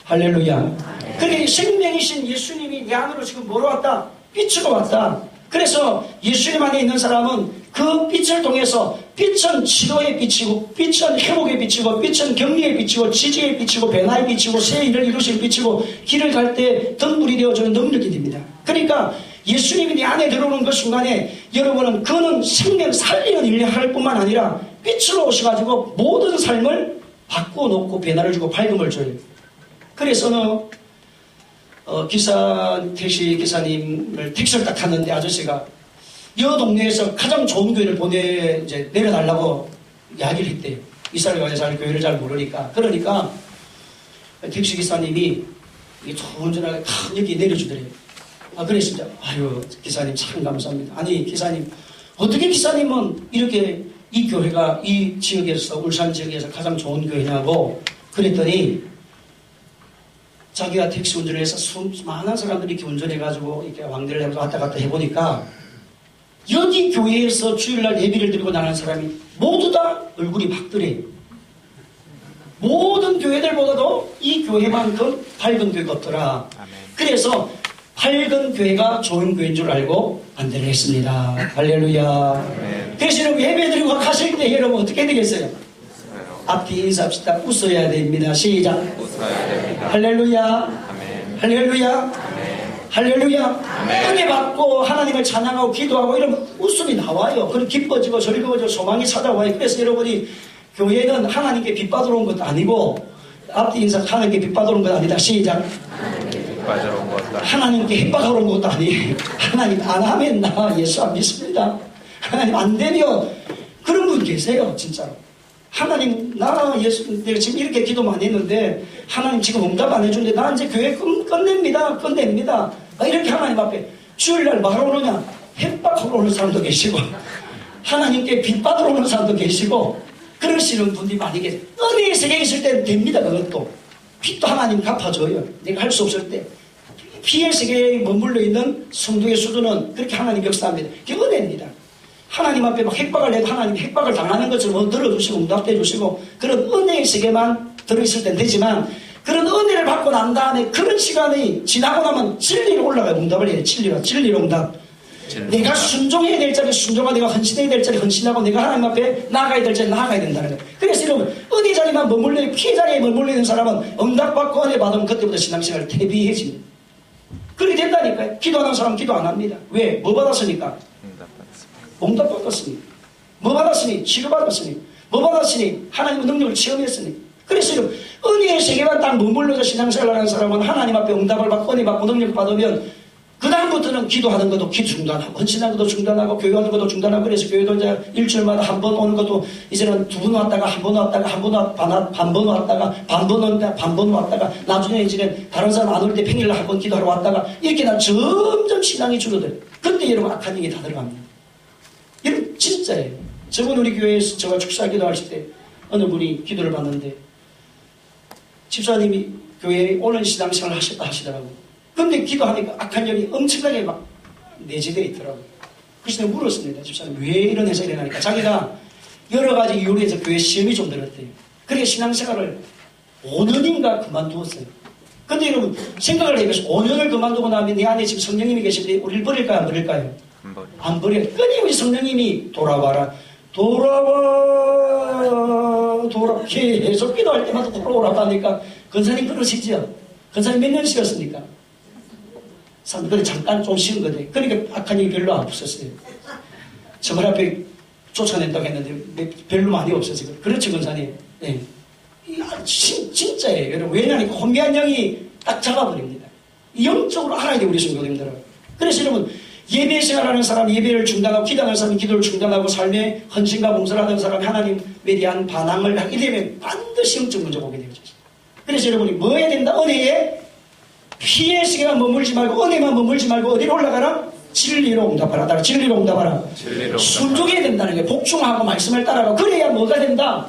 할렐루야. 그러니까 생명이신 예수님이 내 안으로 지금 뭐로 왔다? 빛으로 왔다. 그래서 예수님 안에 있는 사람은 그 빛을 통해서 빛은 치료의 빛이고 빛은 회복의 빛이고 빛은 격리의 빛이고 지지의 빛이고 변화의 빛이고 새 일을 이루실 빛이고 길을 갈 때 등불이 되어주는 능력이 됩니다. 그러니까 예수님이 내 안에 들어오는 그 순간에 여러분은 그는 생명 살리는 일을 할 뿐만 아니라 빛으로 오셔가지고 모든 삶을 바꾸어 놓고 변화를 주고 밝음을 줘요. 그래서 택시 기사님을 택시를 딱 탔는데 아저씨가 이 동네에서 가장 좋은 교회를 내려달라고 이야기를 했대요. 이 사람이 잘 교회를 잘 모르니까. 그러니까 택시 기사님이 좋은 전화를 다 여기 내려주더래요. 그래서 진짜 아유 기사님 참 감사합니다. 아니 기사님 어떻게 기사님은 이렇게 이 교회가 이 지역에서 울산 지역에서 가장 좋은 교회냐고 그랬더니 자기가 택시 운전을 해서 많은 사람들이 이렇게 운전해가지고 이렇게 왕래를 하면서 왔다 갔다 해보니까 여기 교회에서 주일날 예비를 드리고 나가는 사람이 모두 다 얼굴이 밝더래요. 모든 교회들보다도 이 교회만큼 밝은 교회가 없더라. 그래서 밝은 교회가 좋은 교회인 줄 알고 안대를 했습니다. 할렐루야. 그래서 여러분 예배 드리고 가실 때 여러분 어떻게 되겠어요? 앞뒤 인사합시다. 웃어야 됩니다. 시작. 웃어야 됩니다. 할렐루야. 아멘. 할렐루야. 아멘. 할렐루야. 아멘. 은혜 받고 하나님을 찬양하고 기도하고 이러면 웃음이 나와요. 그리고 기뻐지고 즐거워지고 소망이 찾아와요. 그래서 여러분이 교회는 하나님께 빚받으러 온 것도 아니고 앞뒤 인사 하나님께 빚받으러 온 것 아니다. 시작. 빠져로 온 것도 아니고 하나님께 빚받으러 온 것도 아니에요. 하나님 안 하면 나 예수 안 믿습니다. 하나님 안 되면 그런 분 계세요. 진짜로. 하나님 나 예수 내가 지금 이렇게 기도 많이 했는데 하나님 지금 응답 안 해주는데 나 이제 교회 끝냅니다. 이렇게 하나님 앞에 주일날 말하러 오느냐 협박하러 오는 사람도 계시고 하나님께 빚받으러 오는 사람도 계시고 그러시는 분들이 많이 계세요. 은혜의 세계에 있을 때는 됩니다. 그것도 빚도 하나님 갚아줘요. 내가 할 수 없을 때 피의 세계에 머물러 있는 성도의 수준은 그렇게 하나님 역사합니다. 그게 은혜입니다. 하나님 앞에 막 핵박을 내도 하나님 핵박을 당하는 것처럼 들어주시고 응답해 주시고 그런 은혜의 세계만 들어있을 땐 되지만 그런 은혜를 받고 난 다음에 그런 시간이 지나고 나면 진리로 올라가요. 응답을 해요. 진리로 응답. 내가 순종해야 될 자리 순종하고 내가 헌신해야 될 자리 헌신하고 내가 하나님 앞에 나아가야 될 자리 나아가야 된다는 거예요. 그래서 여러분 은혜 자리만 머물러 피해 자리에 머물러 있는 사람은 응답받고 은혜 받으면 그때부터 신앙생활 퇴비해집니다. 그렇게 된다니까요. 기도하는 사람은 기도 안 합니다. 왜? 뭐 받았으니까? 응답 받았으니. 뭐 받았으니? 치료받았으니. 뭐 받았으니? 하나님의 능력을 체험했으니. 그래서 여러분 은혜의 세계만 딱 머물러서 신앙생활을 하는 사람은 하나님 앞에 응답을 받고 은혜 받고 능력을 받으면 그 다음부터는 기도하는 것도 기도 중단하고 헌신하는 것도 중단하고 교회하는 것도 중단하고 그래서 교회도 이제 일주일마다 한 번 오는 것도 이제는 두 번 왔다가 한 번 왔다가 한 번 왔다가 반 번 왔다가 나중에 이제는 다른 사람 안 올 때 평일날 한 번 기도하러 왔다가 이렇게 나 점점 신앙이 줄어들어요. 그때 여러분 악한 영이 다 들어갑니다. 여러분 진짜예요. 저번 우리 교회에서 제가 축사 기도하실 때 어느 분이 기도를 받는데 집사님이 교회에 오는 신앙생활을 하셨다 하시더라고요. 근데 기도하니까 악한 영이 엄청나게 막 내재되어 있더라고요. 그래서 내가 물었습니다. 집사님 왜 이런 해석이 일어나니까 자기가 여러 가지 이유로 해서 교회 시험이 좀 들었대요. 그렇게 신앙생활을 5년인가 그만두었어요. 근데 여러분 생각을 해보세요. 5년을 그만두고 나면 내 안에 지금 성령님이 계신데 우리를 버릴까요? 안 버릴까요? 안 버려요. 끊임없이 성령님이 돌아와라. 계속 기도할 때마다 돌아오라고 하니까 근사님 그러시죠? 근사님 몇 년 쉬었습니까? 근데 잠깐 좀 쉬는 거죠. 그러니까 악한 일이 별로 안 없었어요. 저번 앞에 쫓아낸다고 했는데 별로 많이 없었어요. 그렇죠, 근사님? 네. 진짜예요. 여러분. 왜냐하면 혼미한 영이 딱 잡아버립니다. 영적으로 알아야 돼요, 우리 성도님들은. 그래서 여러분, 예배 생활하는 사람 예배를 중단하고 기도하는 사람이 기도를 중단하고 삶의 헌신과 봉사를 하는 사람이 하나님에 대한 반항을 하게 되면 반드시 영적 문제가 오게 되어져 있어요. 그래서 여러분이 뭐 해야 된다? 은혜에 피의 세계만 머물지 말고 은혜만 머물지 말고 어디로 올라가라? 진리로 응답하라. 진리로 응답하라. 순종해야 된다는 게 복종하고 말씀을 따라가고 그래야 뭐가 된다?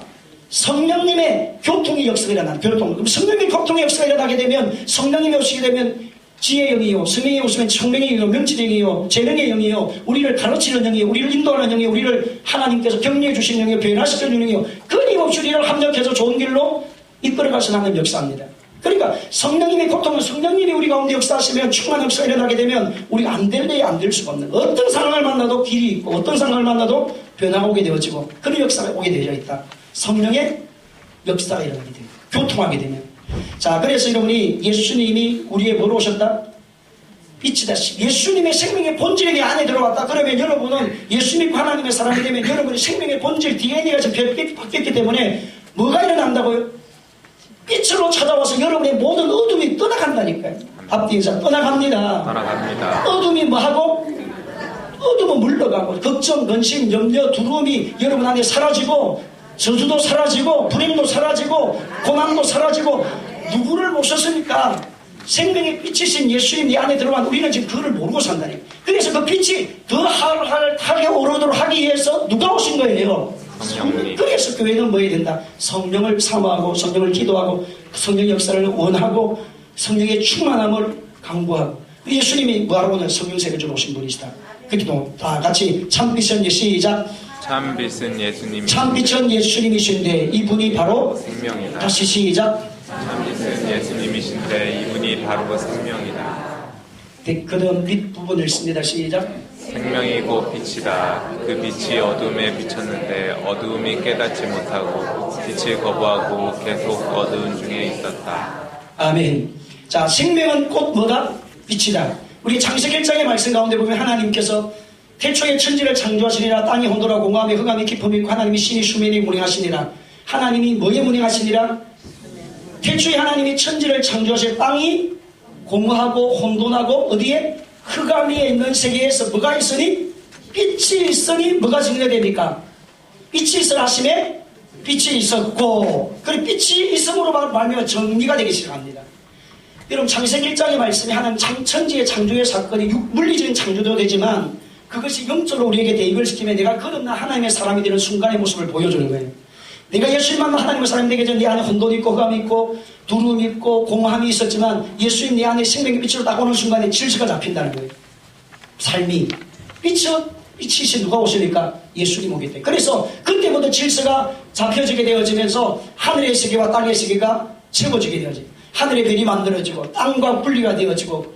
성령님의 교통의 역사가 일어난다. 그럼 성령님의 교통의 역사가 일어나게 되면 성령님이 오시게 되면 지혜의 영이요, 성령이 오시면 청명의 영이요, 명치의 영이요, 재능의 영이요, 우리를 가르치는 영이요, 우리를 인도하는 영이요, 우리를 하나님께서 격려해 주시는 영이요, 변화시키는 영이요, 끊임없이 우리를 합력해서 좋은 길로 이끌어가서 나는 역사입니다. 그러니까 성령님의 고통은 성령님이 우리 가운데 역사하시면 충만한 역사가 일어나게 되면 우리가 안 될 때 안 될 수가 없는 어떤 상황을 만나도 길이 있고 어떤 상황을 만나도 변화가 오게 되어지고 그런 역사가 오게 되어 있다. 성령의 역사가 일어나게 돼요. 교통하게 되면. 자, 그래서 여러분이 예수님이 우리의 뭐로 오셨다? 빛이다. 예수님의 생명의 본질이 안에 들어왔다. 그러면 여러분은 예수님 하나님의 사람이 되면 여러분의 생명의 본질 DNA가 바뀌었기 때문에 뭐가 일어난다고요? 빛으로 찾아와서 여러분의 모든 어둠이 떠나간다니까요. 앞뒤 인사 떠나갑니다. 어둠이 뭐하고? 어둠은 물러가고 걱정, 근심, 염려, 두려움이 여러분 안에 사라지고 저주도 사라지고 불행도 사라지고 고난도 사라지고 누구를 모셨습니까? 생명의 빛이신 예수님 이 안에 들어간 우리는 지금 그걸 모르고 산다니. 그래서 그 빛이 더 하게 오르도록 하기 위해서 누가 오신 거예요? 성령. 그래서 교회는 뭐 해야 된다? 성령을 사모하고 성령을 기도하고 성령 역사를 원하고 성령의 충만함을 강구하고 예수님이 뭐하러 오는 성령세를 좀 오신 분이시다. 그렇게도 다 같이 참빛은 시작. 참빛은 예수님이 참빛은 예수님이신데 이분이 바로 생명이다. 다시 시작. 참빛은 예수님이신데 이분이 바로 생명이다. 그다음 뒷부분을 씁니다. 시작. 생명이고 빛이다. 그 빛이 어둠에 비쳤는데 어두움이 깨닫지 못하고 빛을 거부하고 계속 어두운 중에 있었다. 아멘. 자, 생명은 곧 뭐다? 빛이다. 우리 창세기 1장의 말씀 가운데 보면 하나님께서 태초에 천지를 창조하시니라. 땅이 혼돈하 공함에 흑암이 깊음이 있고 하나님이 신이 수면에 운행하시니라. 하나님이 뭐에 운행하시니라? 태초에 하나님이 천지를 창조하실 땅이 공허하고 혼돈하고 어디에? 흑암에 있는 세계에서 뭐가 있으니? 빛이 있으니 뭐가 정리됩니까? 빛이 있으라 하심에 빛이 있었고, 그리고 빛이 있음으로 말미암아 정리가 되기 시작합니다. 여러분, 창세기 1장의 말씀이 하나님 천지의 창조의 사건이 물리적인 창조도 되지만 그것이 영적으로 우리에게 대입을 시키면 내가 거듭난 하나님의 사람이 되는 순간의 모습을 보여주는 거예요. 내가 예수님 만나 하나님의 사람이 되기 전에 내 안에 혼돈이 있고 흑암이 있고 두려움이 있고 공허함이 있었지만 예수님 내 안에 생명의 빛으로 딱 오는 순간에 질서가 잡힌다는 거예요. 삶이 빛이 누가 오시니까? 예수님 오기 때문에. 그래서 그때부터 질서가 잡혀지게 되어지면서 하늘의 세계와 땅의 세계가 채워지게 되어지고 하늘의 별이 만들어지고 땅과 분리가 되어지고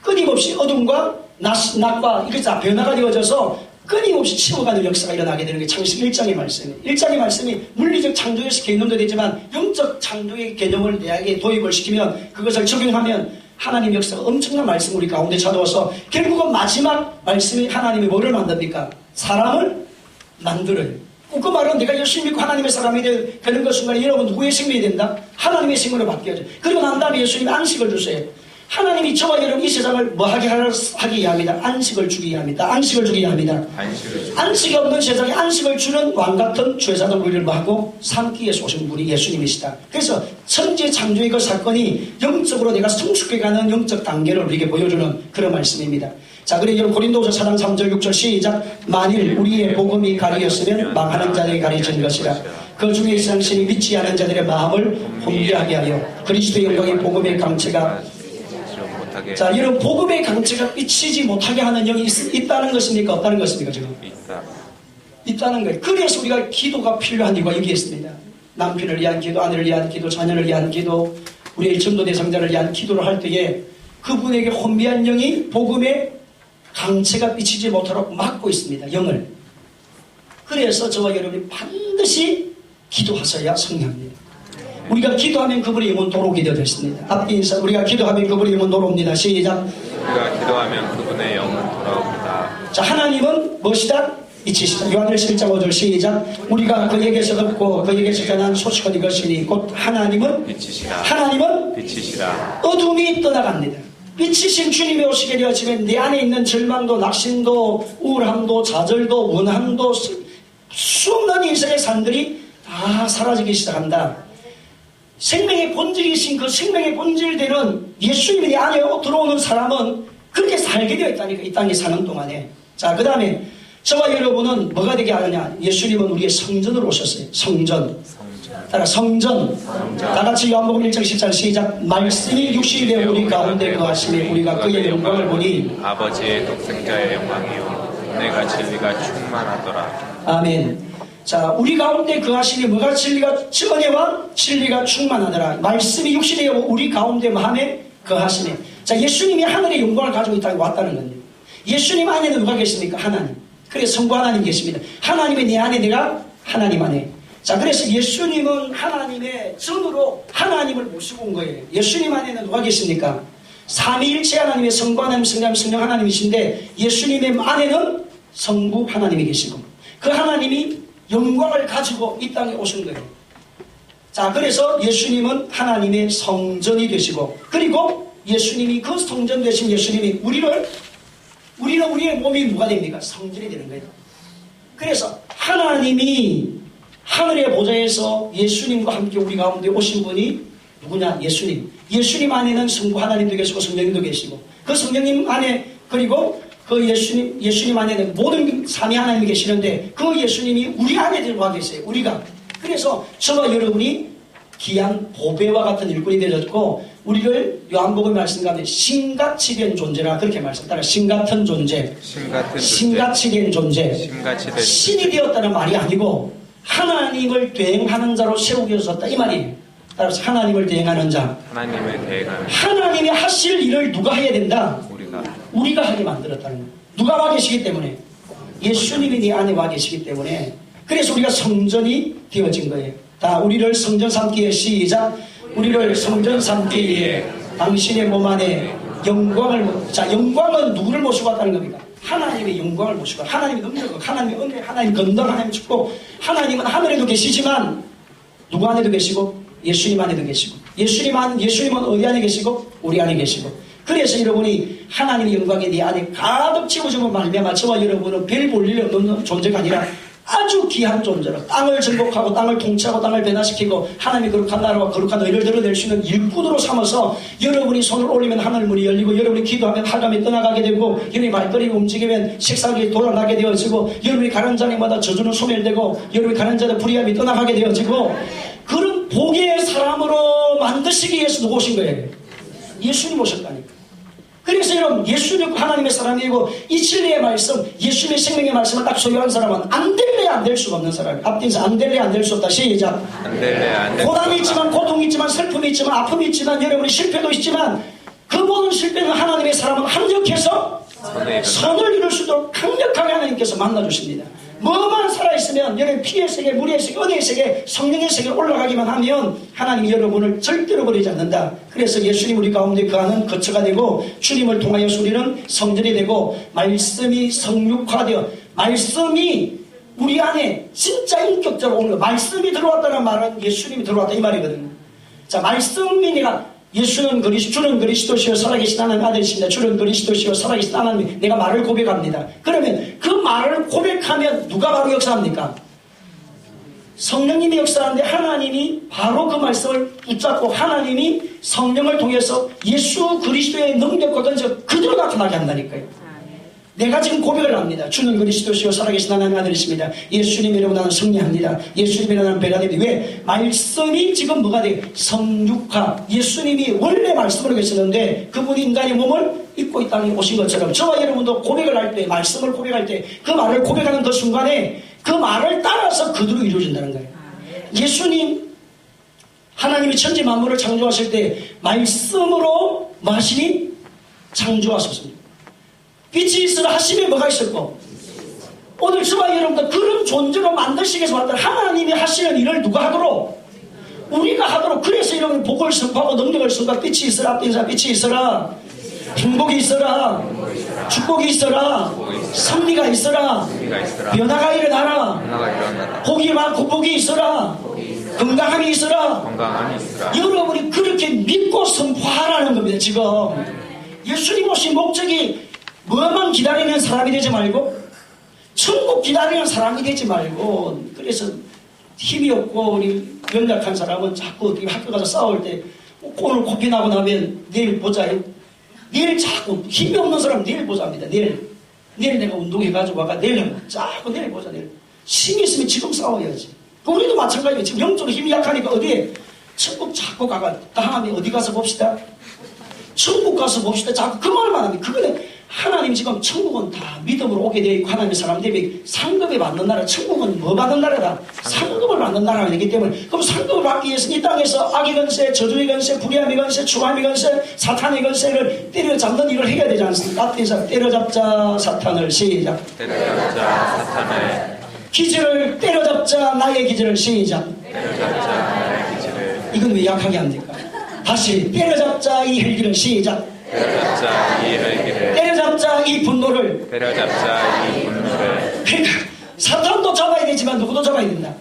끊임없이 어둠과 낮과 이게 다 변화가 되어져서 끊임없이 치워가는 역사가 일어나게 되는 게 창세기 1장의 말씀이에요. 1장의 말씀이 물리적 창조에서 개념도 되지만 영적 창조의 개념을 내에게 도입을 시키면 그것을 적용하면 하나님 역사가 엄청난 말씀 우리 가운데 찾아와서 결국은 마지막 말씀이 하나님이 뭐를 만듭니까? 사람을 만들어요. 그 말은 내가 예수 믿고 하나님의 사람이 되는 그 순간에 여러분 누구의 생명이 된다? 하나님의 생명으로 바뀌어져. 그리고 난 다음에 예수님이 안식을 주세요. 하나님이 저와 여러분 이 세상을 뭐 하게 합니다. 안식을 주기 합니다. 안식을 주기 합니다. 안식이 없는 세상에 안식을 주는 왕같은 죄사들 우리를 뭐 하고 삼기 위해서 오신 분이 예수님이시다. 그래서 천지 창조의 그 사건이 영적으로 내가 성숙해가는 영적 단계를 우리에게 보여주는 그런 말씀입니다. 자, 그래 여러분 고린도후서 4장 3절 6절 시작. 만일 우리의 복음이 가리었으면 망하는 자들에게 가려진 것이라. 그 중에 이상심이 믿지 않은 자들의 마음을 혼미하게 하여 그리스도의 영광의 복음의 강체가 자, 여러분 복음의 강체가 비치지 못하게 하는 영이 있다는 것입니까? 없다는 것입니까? 지금 있다는 거예요. 그래서 우리가 기도가 필요한 이유가 여기에 있습니다. 남편을 위한 기도, 아내를 위한 기도, 자녀를 위한 기도, 우리의 전도 대상자를 위한 기도를 할 때에 그분에게 혼미한 영이 복음의 강체가 비치지 못하도록 막고 있습니다. 영을. 그래서 저와 여러분이 반드시 기도하셔야 성령합니다. 우리가 기도하면 그분의 영은 도로오게 되어 있습니다. 앞뒤 인사. 우리가 기도하면 그분의 영은 도로옵니다. 시작. 우리가 기도하면 그분의 영은 돌아옵니다. 자, 하나님은 무엇이다? 빛이시다. 요한일서 1장 5절 시작. 우리가 그에게서 듣고 그에게서 전한 소식은 이것이니 곧 하나님은 빛이시다. 하나님은 빛이시다. 어둠이 떠나갑니다. 빛이신 주님이 오시게 되어지면 내 안에 있는 절망도 낙심도 우울함도 좌절도 원함도 수없는 인생의 산들이 다 사라지기 시작한다. 생명의 본질이신 그 생명의 본질되는 예수님이 내 안에 들어오는 사람은 그렇게 살게 되어 있다니까, 이 땅에 사는 동안에. 자, 그 다음에 저와 여러분은 뭐가 되게 하느냐? 예수님은 우리의 성전으로 오셨어요. 성전. 따라 성전. 다 같이 요한복음 1장 10절 시작. 말씀이 육신이 되어 우리 가운데 거하심에 우리가 그의 영광을 보니 아버지의 독생자의 영광이요 은혜가 진리가 충만하더라. 아멘. 자, 우리 가운데 거하시니 뭐가 은혜와 진리가 충만하더라. 말씀이 육신이 되어 우리 가운데 마음에 거하시니. 자, 예수님이 하늘의 영광을 가지고 이 땅에 왔다는 거예요. 예수님 안에는 누가 계십니까? 하나님. 그래서 성부 하나님 계십니다. 하나님의 내 안에, 내가 하나님 안에. 자, 그래서 예수님은 하나님의 전으로 하나님을 모시고 온 거예요. 예수님 안에는 누가 계십니까? 삼위일체 하나님의 성부 하나님, 성령 하나님이신데 예수님의 안에는 성부 하나님이 계시고 그 하나님이 영광을 가지고 이 땅에 오신 거예요. 자, 그래서 예수님은 하나님의 성전이 되시고 그리고 예수님이 그 성전 되신 예수님이 우리의 몸이 뭐가 됩니까? 성전이 되는 거예요. 그래서 하나님이 하늘의 보좌에서 예수님과 함께 우리 가운데 오신 분이 누구냐? 예수님. 예수님 안에는 성부 하나님도 계시고 성령님도 계시고 그 성령님 안에 그리고 그 예수님 안에는 모든 삼위 하나님이 계시는데 그 예수님이 우리 안에 들어와 계세요. 우리가. 그래서 저와 여러분이 귀한 보배와 같은 일꾼이 되어졌고 우리를 요한복음 말씀 가운데 신같이 된 존재라 그렇게 말씀따라 신같은 존재. 신같이 된 존재. 신이 되었다는 말이 아니고 하나님을 대행하는 자로 세우게 되었다 이 말이에요. 따라서 하나님을 대행하는 자. 하나님이 하실 일을 누가 해야 된다? 만들었다. 우리가 하게 만들었다는 거예요. 누가 와 계시기 때문에? 예수님이 네 안에 와 계시기 때문에. 그래서 우리가 성전이 되어진 거예요. 다 우리를 성전 삼기에 시작. 우리를 성전 삼기에 당신의 몸 안에 자, 영광은 누구를 모시고 왔다는 겁니까? 하나님의 영광을 모시고, 하나님의 능력, 하나님의 은혜, 하나님의 건강, 하나님의 축복. 하나님은 하늘에도 계시지만 누구 안에도 계시고 예수님 안에도 계시고, 예수님은 어디 안에 계시고 우리 안에 계시고. 그래서 여러분이 하나님의 영광이 네 안에 가득 채워지면 말미암아 저와 여러분은 별 볼 일 없는 존재가 아니라 아주 귀한 존재로 땅을 정복하고 땅을 통치하고 땅을 변화시키고 하나님의 거룩한 나라와 거룩한 의를 드러낼 수 있는 일꾼으로 삼아서 여러분이 손을 올리면 하늘 문이 열리고, 여러분이 기도하면 하감이 떠나가게 되고, 여러분이 발걸음이 움직이면 식사기 돌아나게 되어지고, 여러분이 가는 자리마다 저주는 소멸되고, 여러분이 가는 자들 불의함이 떠나가게 되어지고, 그런 복의 사람으로 만드시기 위해서 누구 오신 거예요? 예수님 오셨다니까. 그래서 여러분, 예수님 하나님의 사람이고 이 진리의 말씀, 예수님의 생명의 말씀을 딱 소유한 사람은 안 될래 안 될 수가 없는 사람이에요. 앞뒤에서 안 될래 안 될 수 없다. 시작. 안 될래 안 될 고난이 있지만, 고통이 있지만, 슬픔이 있지만, 아픔이 있지만, 여러분이 실패도 있지만, 그 모든 실패는 하나님의 사람은 합력해서 선을 이룰 수 있도록 강력하게 하나님께서 만나주십니다. 뭐만 살아있으면 여러분 피의 세계, 물의 세계, 은혜의 세계, 성령의 세계에 올라가기만 하면 하나님이 여러분을 절대로 버리지 않는다. 그래서 예수님 우리 가운데 거하는 거처가 되고, 주님을 통하여서 우리는 성전이 되고, 말씀이 성육화되어, 말씀이 우리 안에 진짜 인격적으로 오는 거. 말씀이 들어왔다는 말은 예수님이 들어왔다 이 말이거든요. 자, 말씀이 주는 그리스도시요 살아계신 하나님 아들이십니다. 주는 그리스도시요 살아계신 하나님, 내가 말을 고백합니다. 그러면 그 말을 고백하면 누가 바로 역사합니까? 성령님이 역사하는데, 하나님이 바로 그 말씀을 붙잡고 하나님이 성령을 통해서 예수 그리스도의 능력과 건설 그대로 나타나게 한다니까요. 내가 지금 고백을 합니다. 주는 그리스도시요 살아계신 하나님 아들이십니다. 예수님이라고 나는 승리합니다. 예수님이라고 나는 배라됩니다. 왜? 말씀이 지금 뭐가 돼요? 성육화. 예수님이 원래 말씀으로 계셨는데 그분이 인간의 몸을 입고 이 땅에 오신 것처럼 저와 여러분도 고백을 할 때, 말씀을 고백할 때 그 말을 고백하는 그 순간에 그 말을 따라서 그대로 이루어진다는 거예요. 예수님 하나님이 천지 만물을 창조하실 때 말씀으로 뭐 하시니? 창조하셨습니다. 빛이 있으라 하심에 뭐가 있었고, 오늘 저와 여러분들 그런 존재로 만드시기 위해서 왔다. 하나님이 하시는 일을 누가 하도록? 우리가 하도록. 그래서 여러분 복을 선포하고 능력을 선포하고, 빛이 있어라, 빛이 있어라, 행복이 있어라, 축복이 있어라, 승리가 있어라, 변화가 일어나라, 복이 많고 복이 있어라, 건강함이 있어라. 여러분이 그렇게 믿고 선포하라는 겁니다. 지금 예수님 오신 목적이 뭐만 기다리는 사람이 되지 말고, 천국 기다리는 사람이 되지 말고. 그래서 힘이 없고 우리 연약한 사람은 자꾸 학교 가서 싸울 때 오늘 코피 나고 나면 내일 보자. 내일 자꾸 힘이 없는 사람은 내일 보자입니다. 내일 내가 운동해가지고 아까 내일 자꾸 내일 보자. 내일 힘이 있으면 지금 싸워야지. 우리도 마찬가지예요. 지금 영적으로 힘이 약하니까 어디에 천국 자꾸 가가 다음에 어디 가서 봅시다. 천국 가서 봅시다. 자꾸 그 말만 합니다. 그거는 하나님 지금 천국은 다 믿음으로 오게 되어 있고, 하나님의 사람들이 상급을 받는 나라, 천국은 뭐 받는 나라다? 상급을 받는 나라가 되기 때문에, 그럼 상급을 받기 위해서 이 땅에서 악의 건세, 저주의 건세, 불의함의 건세, 추함의 건세, 사탄의 건세를 때려잡는 일을 해야 되지 않습니까? 앞에서 때려잡자 사탄을 시작. 때려잡자 사탄을. 기질을 때려잡자 나의 기질을 시작. 때려잡자 나의 기질을. 이건 왜 약하게 합니까? 다시 때려잡자 이 헬기를 시작. 때려잡자 이 헬기를. 때려잡자 이 분노를. 때려잡자 이 분노를. 그러니까 사탄도 잡아야 되지만 누구도 잡아야 된다.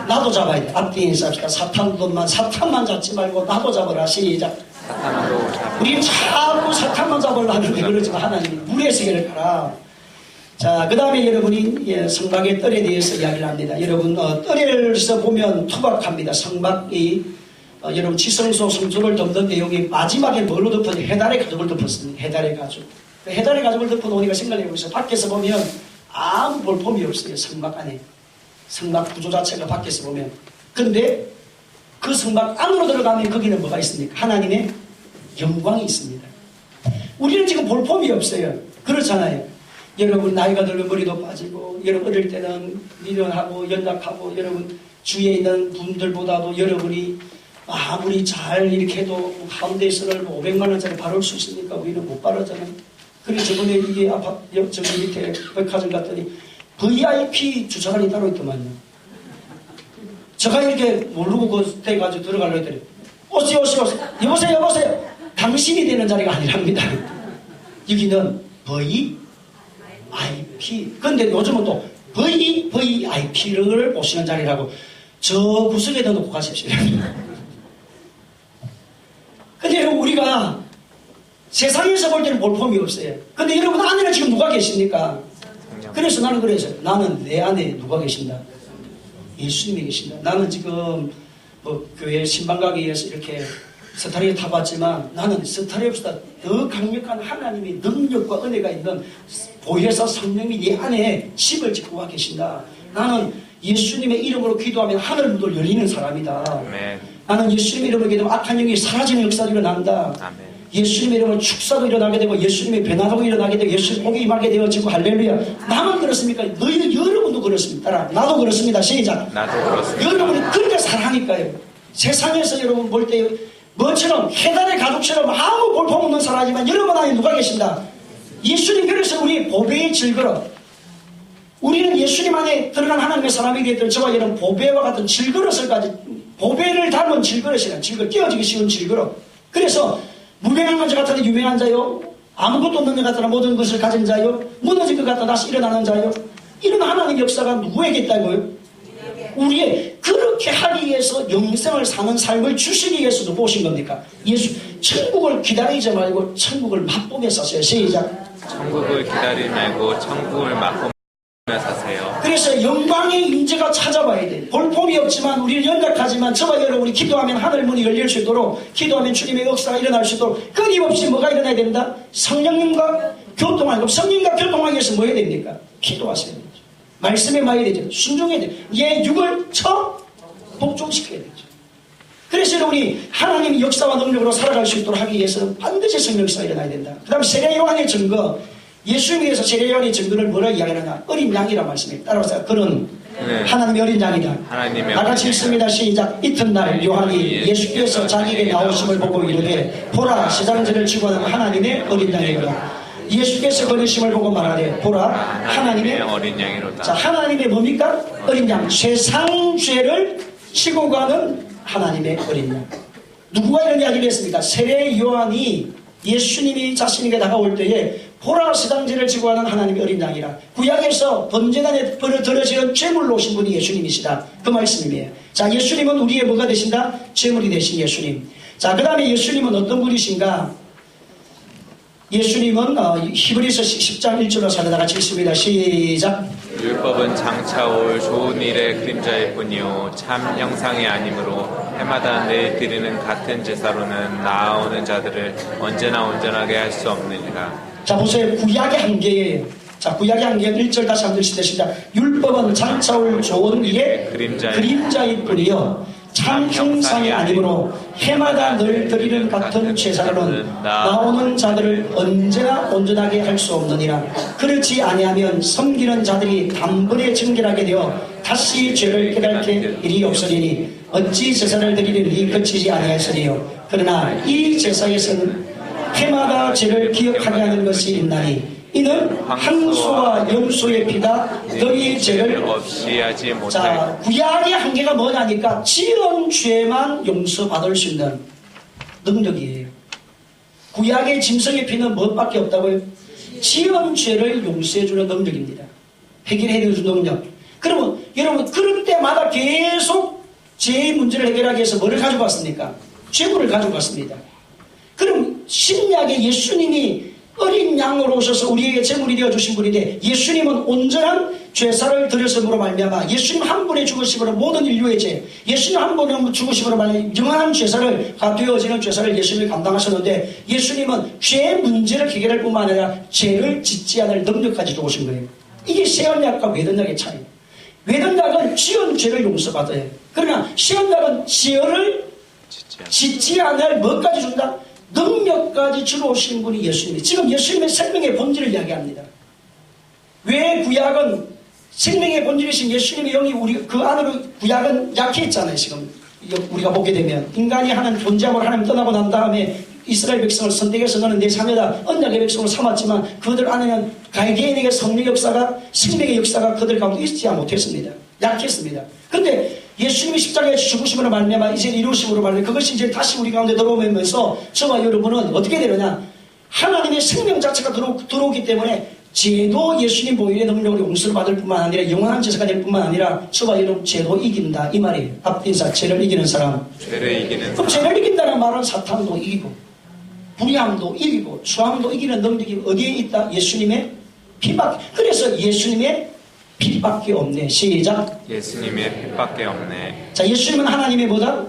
나도 잡아야 돼. 앞뒤에서 합시다. 사탄만 잡지 말고 나도 잡아라. 시작. 사탄도 잡아. 우리 자꾸 사탄만 잡으려고 하는데 그러지만 하나님 물의 세계를 가라. 자, 그 다음에 여러분이 성박의 뜰에 대해서 이야기를 합니다. 여러분 뜰에서 보면 투박합니다. 성박이 여러분 지성소 성소를 덮는 내용이 마지막에 뭘로 덮었냐? 해달의 가죽을 덮었습니다. 해달의 가죽. 해달의 가죽을 덮어놓으니까 생각해보세요. 밖에서 보면 아무 볼품이 없어요. 성막 안에. 성막 구조 자체가 밖에서 보면. 근데 그 성막 안으로 들어가면 거기는 뭐가 있습니까? 하나님의 영광이 있습니다. 우리는 지금 볼품이 없어요. 그렇잖아요. 여러분 나이가 들면 머리도 빠지고, 여러분 어릴 때는 미련하고 연약하고, 여러분 주위에 있는 분들보다도 여러분이 아무리 잘 이렇게 해도 가운데에서는 500만 원짜리 바를 수 있으니까 우리는 못 바르잖아요. 그래서 저번에 이게 저기 밑에 백화점 갔더니 VIP 주차장이 따로 있더만요. 제가 이렇게 모르고 그 때 가지고 들어가려고 했더니 오세요. 여보세요. 당신이 되는 자리가 아니랍니다. 여기는 VIP. 근데 요즘은 또 VVIP를 보시는 자리라고 저 구석에다 놓고 가십시오. 근데 여러분, 우리가 세상에서 볼 때는 볼품이 없어요. 근데 여러분 안에는 지금 누가 계십니까? 그래서 나는 나는 내 안에 누가 계신다? 예수님이 계신다. 나는 지금 뭐 교회 신방가게 위해서 이렇게 스타리에 타봤지만 나는 스타리보다 더 강력한 하나님의 능력과 은혜가 있는 보혜사 성령이 내 안에 집을 짓고 와 계신다. 나는 예수님의 이름으로 기도하면 하늘 문도 열리는 사람이다. 아멘. 나는 예수님의 이름으로 기도하면 악한 영이 사라지는 역사도 일어난다. 아멘. 예수님의 이름으로 축사도 일어나게 되고 예수님의 변화도 일어나게 되고 예수님 복이 임하게 되어지고 할렐루야. 나만 그렇습니까? 너희 여러분도 그렇습니다. 따라 나도 그렇습니다. 시작. 나도 그렇습니다. 여러분이 그렇게 살아니까요. 세상에서 여러분 볼 때 뭐처럼 해달의 가족처럼 아무 볼품 없는 사람이지만 여러분 안에 누가 계신다? 예수님. 그래서 우리 보배의 질그릇, 우리는 예수님 안에 들어간 하나님의 사람이 되었던 저와 여러분 보배와 같은 질그릇을 가진, 보배를 담은 질그릇이란 질그릇, 끼어지기 쉬운 질그릇. 그래서 무명한 자 같으나 유명한 자요, 아무것도 없는 자 같으나 모든 것을 가진 자요, 무너진 것 같으나 다시 일어나는 자요. 이런 하나님의 역사가 누구에게 있다고요? 우리의 그렇게 하기 위해서 영생을 사는 삶을 주시기 위해서도 보신 겁니까? 예수, 천국을 기다리지 말고 천국을 맛보며 사세요. 시작. 천국을 기다리지 말고 천국을 맛보며 사세요. 그래서 영광의 임재가 찾아와야 돼. 볼품이 없지만 우리는 연약하지만 저와 여러분이 기도하면 하늘 문이 열릴 수 있도록, 기도하면 주님의 역사가 일어날 수 있도록 끊임없이 뭐가 일어나야 된다? 성령님과 교통하고, 성령님과 교통하기 위해서 뭐 해야 됩니까? 기도하셔야 되죠. 말씀에 맞아야 되죠. 순종해야 되죠. 얘 육을 복종시켜야 되죠. 그래서 여러분이 하나님의 역사와 능력으로 살아갈 수 있도록 하기 위해서는 반드시 성령 역사가 일어나야 된다. 그 다음 세례 요한의 증거, 예수님께서 세례 요한의 증거를 뭐라 이야기하느냐? 어린 양이라 말씀입니다. 따라서 그는 하나님의 어린 양이다. 다같이 읽습니다. 시작. 이튿날 요한이 예수께서 자기에게 나오심을 보고 이르되 보라, 세상죄를 지고하는 하나님의 어린 양이로다. 예수께서 거느심을 보고 말하되 보라, 하나님의 어린 양이로다. 자, 하나님의 뭡니까? 어린 양. 세상 죄를 지고 가는 하나님의 어린 양. 누구가 이런 이야기를 했습니까? 세례 요한이 예수님이 자신에게 다가올 때에 보라, 세상 죄를 지고 가는 하나님의 어린 양이라. 구약에서 번제단에 들어지는 제물로 오신 분이 예수님이시다. 그 말씀이에요. 자, 예수님은 우리의 뭐가 되신다? 제물이 되신 예수님. 자, 그 다음에 예수님은 어떤 분이신가? 예수님은 히브리서 10장 1절로 사려다 같이 읽습니다. 시작. 율법은 장차 올 좋은 일의 그림자일 뿐이요 참 형상이 아니므로 해마다 늘 드리는 같은 제사로는 나아오는 자들을 언제나 온전하게 할 수 없느니라. 자, 보세요. 구약의 한계예요. 자, 구약의 한계 1절 다시 한번 읽으시겠습니다. 율법은 장차 올 좋은 일의 그림자일 뿐이요 참 형상이 아니므로 해마다 늘 드리는 같은 제사로는 나오는 자들을 언제나 온전하게 할 수 없느니라. 그렇지 아니하면 섬기는 자들이 단번에 정결하게 되어 다시 죄를 깨닫게 일이 없으리니 어찌 제사를 드리려니 그치지 아니하였으리요. 그러나 이 제사에서는 해마다 죄를 기억하게 하는 것이 있나니 이는 항소와 염소의 피가 너희 죄를 없이 하지 못할. 자, 구약의 한계가 뭐냐니까 지은 죄만 용서받을 수 있는 능력이에요. 구약의 짐승의 피는 무엇밖에 없다고요? 지은 죄를 용서해주는 능력입니다. 해결해주는 능력. 그러면 여러분 그럴 때마다 계속 죄의 문제를 해결하기 위해서 뭐를 가지고 왔습니까? 죄물을 가지고 왔습니다. 그럼 신약에 예수님이 어린 양으로 오셔서 우리에게 제물이 되어주신 분인데 예수님은 온전한 죄사를 드렸음으로 말미암아 예수님 한 분의 죽으심으로 모든 인류의 죄, 예수님 한 분의 죽으심으로 말미암아 영원한 죄사를 되어지는 죄사를 예수님이 감당하셨는데 예수님은 죄 문제를 해결할 뿐만 아니라 죄를 짓지 않을 능력까지 주신 거예요. 이게 새언약과 외던약의 차이. 외던약은 지은 죄를 용서받아요. 그러나 새언약은 죄를 짓지 않을 뭐까지 준다? 능력까지 주러 오신 분이 예수님이. 지금 예수님의 생명의 본질을 이야기합니다. 왜 구약은 생명의 본질이신 예수님의 영이 우리 그 안으로, 구약은 약했잖아요. 지금 우리가 보게 되면 인간이 하는 존재함을 하나님 떠나고 난 다음에 이스라엘 백성을 선택해서 너는 내 자녀다 언약의 백성으로 삼았지만 그들 안에는 개인에게 성령 역사가 생명의 역사가 그들 가운데 있지 못했습니다. 약했습니다. 근데 예수님이 십자가에 죽으심으로 말미암아 이제 이루심으로 말미암아 그것이 이제 다시 우리 가운데 들어오면서 저와 여러분은 어떻게 되느냐 하나님의 생명 자체가 들어오기 때문에 죄도 예수님 보혈의 능력으로 용서를 받을 뿐만 아니라 영원한 제사가 될 뿐만 아니라 저와 여러분 죄도 이긴다 이 말이에요. 앞뒤인사 죄를 이기는 사람. 죄를 이기는 그럼 죄를 이긴다는 말은 사탄도 이기고 불의함도 이기고 추함도 이기는 능력이 어디에 있다? 예수님의 피밖에. 그래서 예수님의 피밖에 없네. 시작. 예수님의 피밖에 없네. 자, 예수님은 하나님의 뭐다?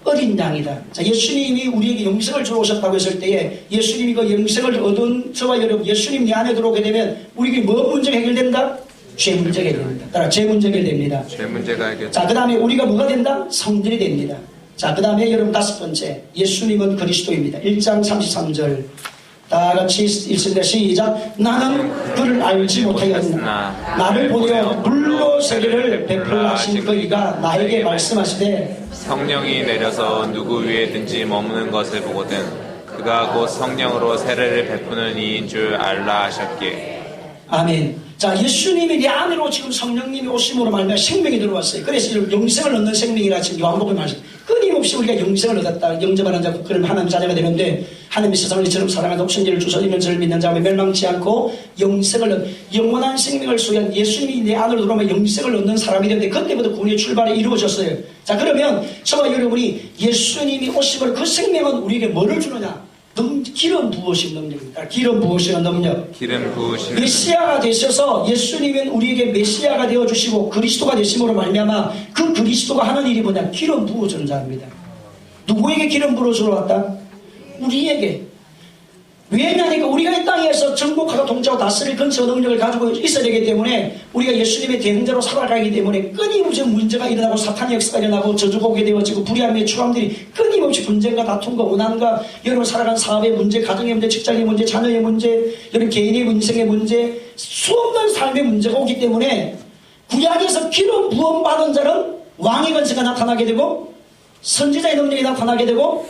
어린 양이다. 자, 예수님이 우리에게 영생을 주러 오셨다고 했을 때에 예수님이 그 영생을 얻은 저와 여러분 예수님 내 안에 들어오게 되면 우리에게 뭐 문제가 해결된다? 죄 문제가 해결됩니다. 따라 죄 문제가 해결됩니다. 죄 문제가 해결. 자, 그 다음에 우리가 뭐가 된다? 성전이 됩니다. 자, 그 다음에 여러분 다섯 번째 예수님은 그리스도입니다. 1장 33절 다 같이 읽습니다. 시작. 나는 그를 알지 못하였으나 나를 보내어 불로 세례를 베풀라 하신 그이가 나에게 말씀하시되 성령이 내려서 누구 위에든지 머무는 것을 보거든 그가 곧 성령으로 세례를 베푸는 이인 줄 알라 하셨기에. 아멘. 자, 예수님이 내 안으로 지금 성령님이 오심으로 말미암아 생명이 들어왔어요. 그래서 영생을 얻는 생명이라 지금 요한복음에 말씀. 끊임없이 우리가 영생을 얻었다. 영접하는 자, 그러면 하나님 자녀가 되는데 하나님이 세상을 이처럼 사랑하는 독생자를 주사 이면 저를 믿는 자면 멸망치 않고 영생을 얻는 영원한 생명을 소유한 예수님이 내 안으로 들어오면 영생을 얻는 사람이 되는데 그때부터 구원의 출발이 이루어졌어요. 자, 그러면 저와 여러분이 예수님이 오심을 그 생명은 우리에게 뭐를 주느냐? 기름 부으신 능력입니다. 기름 부으시는 능력. 기름 부으시는 메시아가 되셔서 예수님은 우리에게 메시아가 되어주시고 그리스도가 되심으로 말미암아 그 그리스도가 하는 일이 뭐냐? 기름 부어주는 자입니다. 누구에게 기름 부어주러 왔다? 우리에게. 왜냐하니까 우리가 이 땅에서 정복하고 통치하고 다스릴 근처 능력을 가지고 있어야 되기 때문에 우리가 예수님의 대행자로 살아가기 때문에 끊임없이 문제가 일어나고 사탄의 역사가 일어나고 저주가 오게 되어지고 불의함의 추함들이 끊임없이 분쟁과 다툼과 원한과 여러분 살아가는 사업의 문제, 가정의 문제, 직장의 문제, 자녀의 문제, 여러분 개인의 인생의 문제, 수없는 삶의 문제가 오기 때문에 구약에서 기름 부음 받은 자는 왕의 권세가 나타나게 되고 선지자의 능력이 나타나게 되고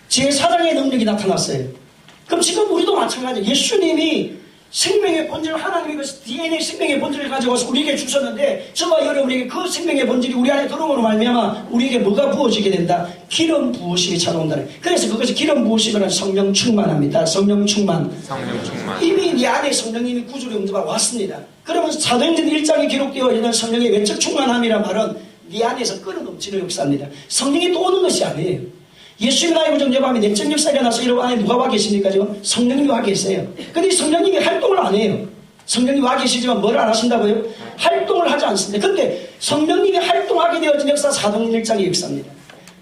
제사장의 능력이 나타났어요. 그럼 지금 우리도 마찬가지예요. 예수님이 생명의 본질, 하나님의 DNA 생명의 본질을 가지고 와서 우리에게 주셨는데 저와 여러분에게 그 생명의 본질이 우리 안에 들어옴으로 말미암아 우리에게 뭐가 부어지게 된다? 기름 부으심이 찾아온다는. 그래서 그것이 기름 부으심이라는 성령 충만합니다. 성령 충만. 성령 충만. 이미 네 안에 성령님이 구주로 영접하고 왔습니다. 그러면 사도행전 1장에 기록되어 있는 성령의 외적 충만함이란 말은 네 안에서 끌어넘치는 역사입니다. 성령이 또 오는 것이 아니에요. 예수님이 나의 구정 여밤에 내적 역사가 일어나서 이러고 안에 누가 와 계십니까? 지금 성령님이 와 계세요. 근데 성령님이 활동을 안 해요. 성령님이 와 계시지만 뭘 안 하신다고요? 활동을 하지 않습니다. 근데 성령님이 활동하게 되어진 역사 사도행전 1장의 역사입니다.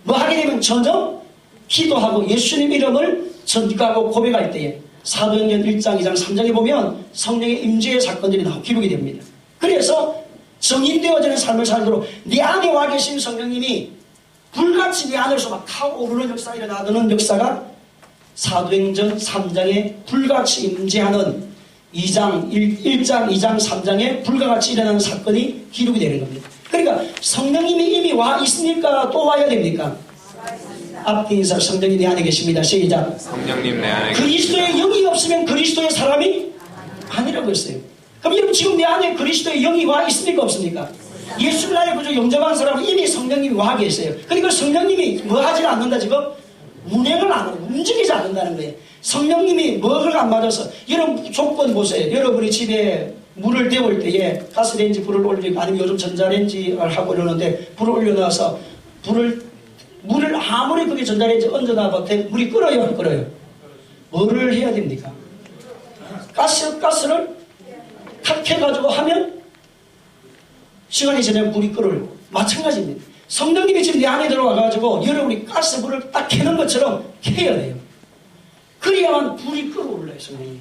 뭐 하게 되면 전혀 기도하고 예수님 이름을 전가하고 고백할 때에 사도행전 1장, 2장, 3장에 보면 성령의 임재의 사건들이 나오고 기록이 됩니다. 그래서 정인되어지는 삶을 살도록 네 안에 와 계신 성령님이 불같이 네 안에서 막 타오르는 역사가 일어나는 역사가 사도행전 3장에 불같이 임재하는 1장, 2장, 3장에 불같이 일어나는 사건이 기록이 되는 겁니다. 그러니까 성령님이 이미 와 있으니까 또 와야 됩니까? 앞뒤 인사 성령이 내 안에 계십니다. 시작. 성령님 내 안에 그리스도의 영이 없으면 그리스도의 사람이 아니라고 했어요. 그럼 여러분 지금 내 안에 그리스도의 영이 와 있습니까? 없습니까? 예수를 나의 구주 영접한 사람은 이미 성령님이 와 계세요. 그러니까 성령님이 뭐 하지 않는다 지금? 운행을 안 하고 움직이지 않는다는 거예요. 성령님이 뭐를 안 맞아서 여러분 조건 보세요. 여러분이 집에 물을 데울 때에 가스레인지 불을 올리고 아니면 요즘 전자레인지를 하고 이러는데 불을 올려놔서 물을 아무리 그게 전자레인지 얹어놔도 물이 끓어요 안 끓어요? 뭐를 해야 됩니까? 가스를 탁 해가지고 하면 시간이 지나면 불이 끓어요. 마찬가지입니다. 성령님이 지금 내 안에 들어와가지고 여러분이 가스불을 딱 켜는 것처럼 켜야 돼요. 그래야만 불이 끓어올라요, 성령님이.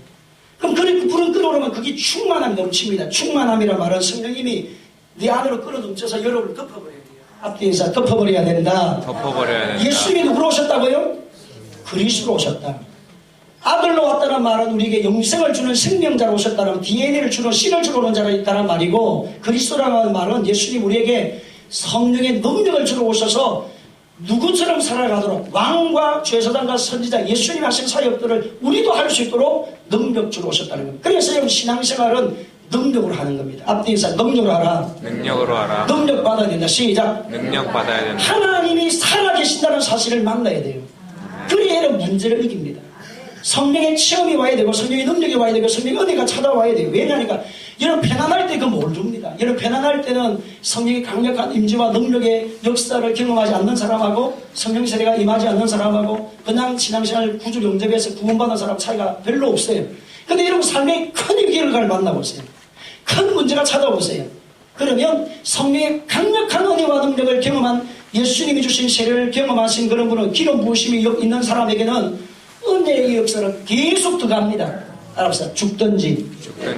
그럼 불은 끓어오르면 그게 충만함이 넘칩니다. 충만함이란 말은 성령님이 내 안으로 끌어넘쳐서 여러분을 덮어버려야 돼요. 앞뒤 인사 덮어버려야 된다. 덮어버려야 된다. 예수님이 누구로 오셨다고요? 그리스도로 오셨다. 아들로 왔다는 말은 우리에게 영생을 주는 생명자로 오셨다는 DNA를 주는 씨를 주러 오는 자가 있다는 말이고 그리스도라는 말은 예수님 우리에게 성령의 능력을 주러 오셔서 누구처럼 살아가도록 왕과 제사장과 선지자 예수님 하신 사역들을 우리도 할 수 있도록 능력 주러 오셨다는 겁니다. 그래서 여러분 신앙생활은 능력으로 하는 겁니다. 앞뒤 인사 능력으로 하라. 능력으로 하라. 능력 받아야 된다. 시작. 능력 받아야 된다. 하나님이 살아계신다는 사실을 만나야 돼요. 그래야 여러분 문제를 이깁니다. 성령의 체험이 와야 되고 성령의 능력이 와야 되고 성령의 은혜가 찾아와야 돼요. 왜냐하니까 여러분 편안할 때 그 모릅니다. 여러분 편안할 때는 성령의 강력한 임재와 능력의 역사를 경험하지 않는 사람하고 성령 세례가 임하지 않는 사람하고 그냥 신앙생활 구주 영접에서 구원받는 사람 차이가 별로 없어요. 근데 여러분 삶의 큰 위기를 만나보세요. 큰 문제가 찾아오세요. 그러면 성령의 강력한 은혜와 능력을 경험한 예수님이 주신 세례를 경험하신 그런 분은 기름 부으심이 있는 사람에게는 은혜의 역사를 계속 들어갑니다. 알았어. 죽든지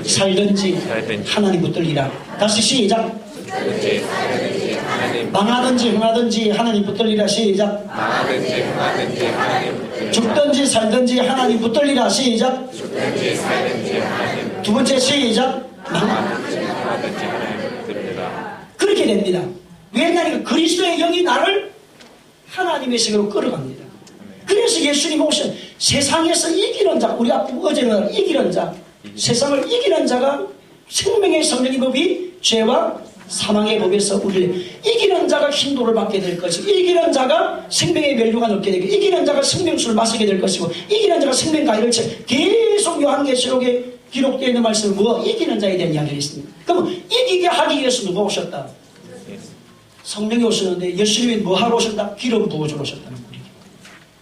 살든지 하나님 붙들리라. 다시 시작. 망하든지 흥하든지 하나님 붙들리라. 시작. 망하든지 흥하든지 하나님 붙들리라. 죽든지 살든지 하나님 붙들리라. 시작. 죽든지 살든지 하나님 두 번째 시작. 망하든지 흥하든지 하나님 붙들리라. 그렇게 됩니다. 왜냐하면 그리스도의 영이 나를 하나님의 세계로 끌어갑니다. 그래서 예수님 오신 세상에서 이기는 자, 우리 앞으로 어제는 이기는 자, 세상을 이기는 자가 생명의 성령의 법이 죄와 사망의 법에서 우리를 이기는 자가 힘도를 받게 될 것이고 이기는 자가 생명의 멸류관 얻게 되고 이기는 자가 생명수를 마시게 될 것이고 이기는 자가 생명가위를 계속 요한계시록에 기록되어 있는 말씀은 뭐 이기는 자에 대한 이야기가 있습니다. 그럼 이기게 하기 위해서 누가 오셨다? 성령이 오셨는데 예수님이 뭐 하러 오셨다? 기름 부어주러 오셨다는 거예요.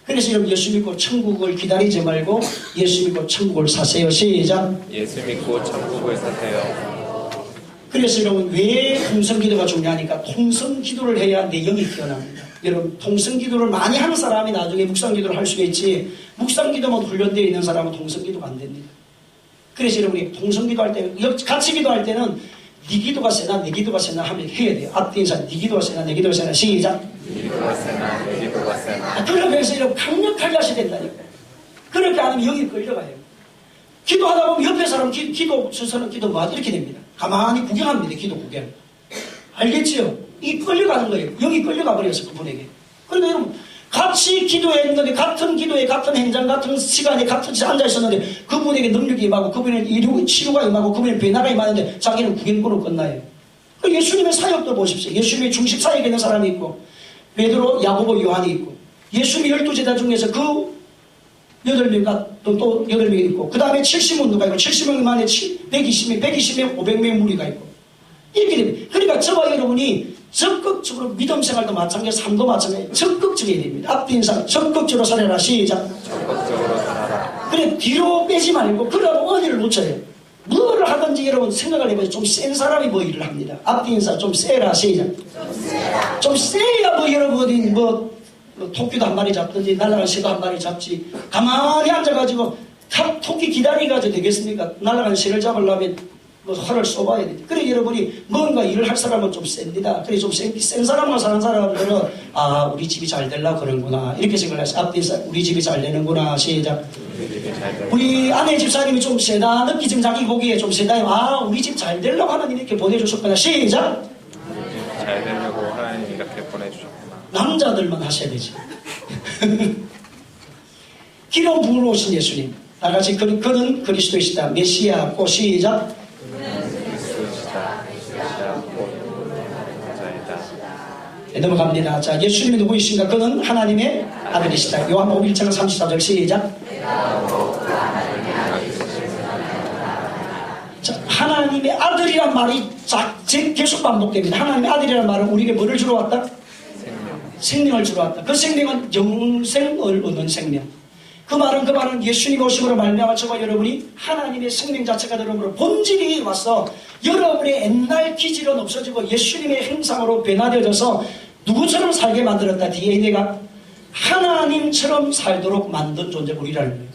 그래서 여러분 예수 믿고 천국을 기다리지 말고 예수 믿고 천국을 사세요. 시작. 예수 믿고 천국을 사세요. 그래서 여러분 왜 통성기도가 중요하니까 통성기도를 해야 내 영이 깨어납니다. 여러분 통성기도를 많이 하는 사람이 나중에 묵상기도를 할 수가 있지 묵상기도만 훈련되어 있는 사람은 통성기도가 안 됩니다. 그래서 여러분이 통성기도 할 때 같이 기도할 때는 네 기도가 세나 내 기도가 세나 하면 해야 돼요. 앞뒤 인사 네 기도가 세나 내 기도가 세나. 시작. 네 기도가 세나 내 기도가 세나. 그러면서 여러분 강력하게 하셔야 된다니까요. 그렇게 안 하면 영이 끌려가요. 기도하다 보면 옆에 사람 기도 순서는 기도 뭐 이렇게 됩니다. 가만히 구경합니다. 기도 구경. 알겠지요? 이게 끌려가는 거예요. 영이 끌려가 버려서 그분에게. 그러니까 여러분 같이 기도했는데 같은 기도에 같은 행장 같은 시간에 같은 데 앉아 있었는데 그분에게 능력이 임하고 그분에게 이루고 치료가 임하고 그분에게 변화가 임하는데 자기는 구경꾼으로 끝나요. 예수님의 사역도 보십시오. 예수님의 중심 사역에 있는 사람이 있고 베드로, 야고보, 요한이 있고 예수님의 12제자 중에서 그 8명과 또 8명이 있고 그 다음에 70명 누가 있고 70명 만에 120명, 120명, 500명 무리가 있고 이렇게 됩니다. 그러니까 저와 여러분이 적극적으로 믿음 생활도 마찬가지, 삶도 마찬가지 적극적이어야 됩니다. 앞뒤 인상 적극적으로 살아라. 시작. 적극적으로 살아라. 그래 뒤로 빼지 말고 그러고 은혜를 놓쳐요. 뭐를 하든지 여러분 생각을 해보세요. 좀 센 사람이 뭐 일을 합니다. 앞뒤 인사 좀 세라. 시작. 좀 세야 뭐 여러분이 뭐 토끼도 한 마리 잡든지 날아간 새도 한 마리 잡지 가만히 앉아가지고 토끼 기다리가지고 되겠습니까? 날아간 새를 잡으려면 뭐 활을 쏘아야 돼. 그래 여러분이 뭔가 일을 할 사람은 좀 셉니다. 그래 좀 센 사람과 사는 사람들은 아 우리 집이 잘 되려고 그러는구나 이렇게 생각해서 앞뒤에서 우리 집이 잘 되는구나. 시작. 우리 아내 집사님이 좀 세다 느끼지만 자기 보기에 좀 세다 아 우리 집 잘 되려고 하나님 이렇게 보내주셨구나. 시작. 잘 되려고 하나님 이렇게 보내주셨구나. 남자들만 하셔야 되지. 기름 부으러 오신 예수님 다같이 그는 그리스도이시다. 메시아고. 시작. 네, 넘어갑니다. 자, 예수님이 누구이신가? 그는 하나님의 아들이시다. 요한복음 1장 34절. 시작. 자, 하나님의 아들이란 말이 계속 반복됩니다. 하나님의 아들이란 말은 우리에게 뭐를 주러 왔다? 생명을 주러 왔다. 그 생명은 영생을 얻는 생명. 그 말은 예수님 오심으로 말미암아 저와 여러분이 하나님의 생명 자체가 되므로 본질이 와서 여러분의 옛날 기질은 없어지고 예수님의 형상으로 변화되어져서 누구처럼 살게 만들었다. DNA가 하나님처럼 살도록 만든 존재 우리라는 거예요.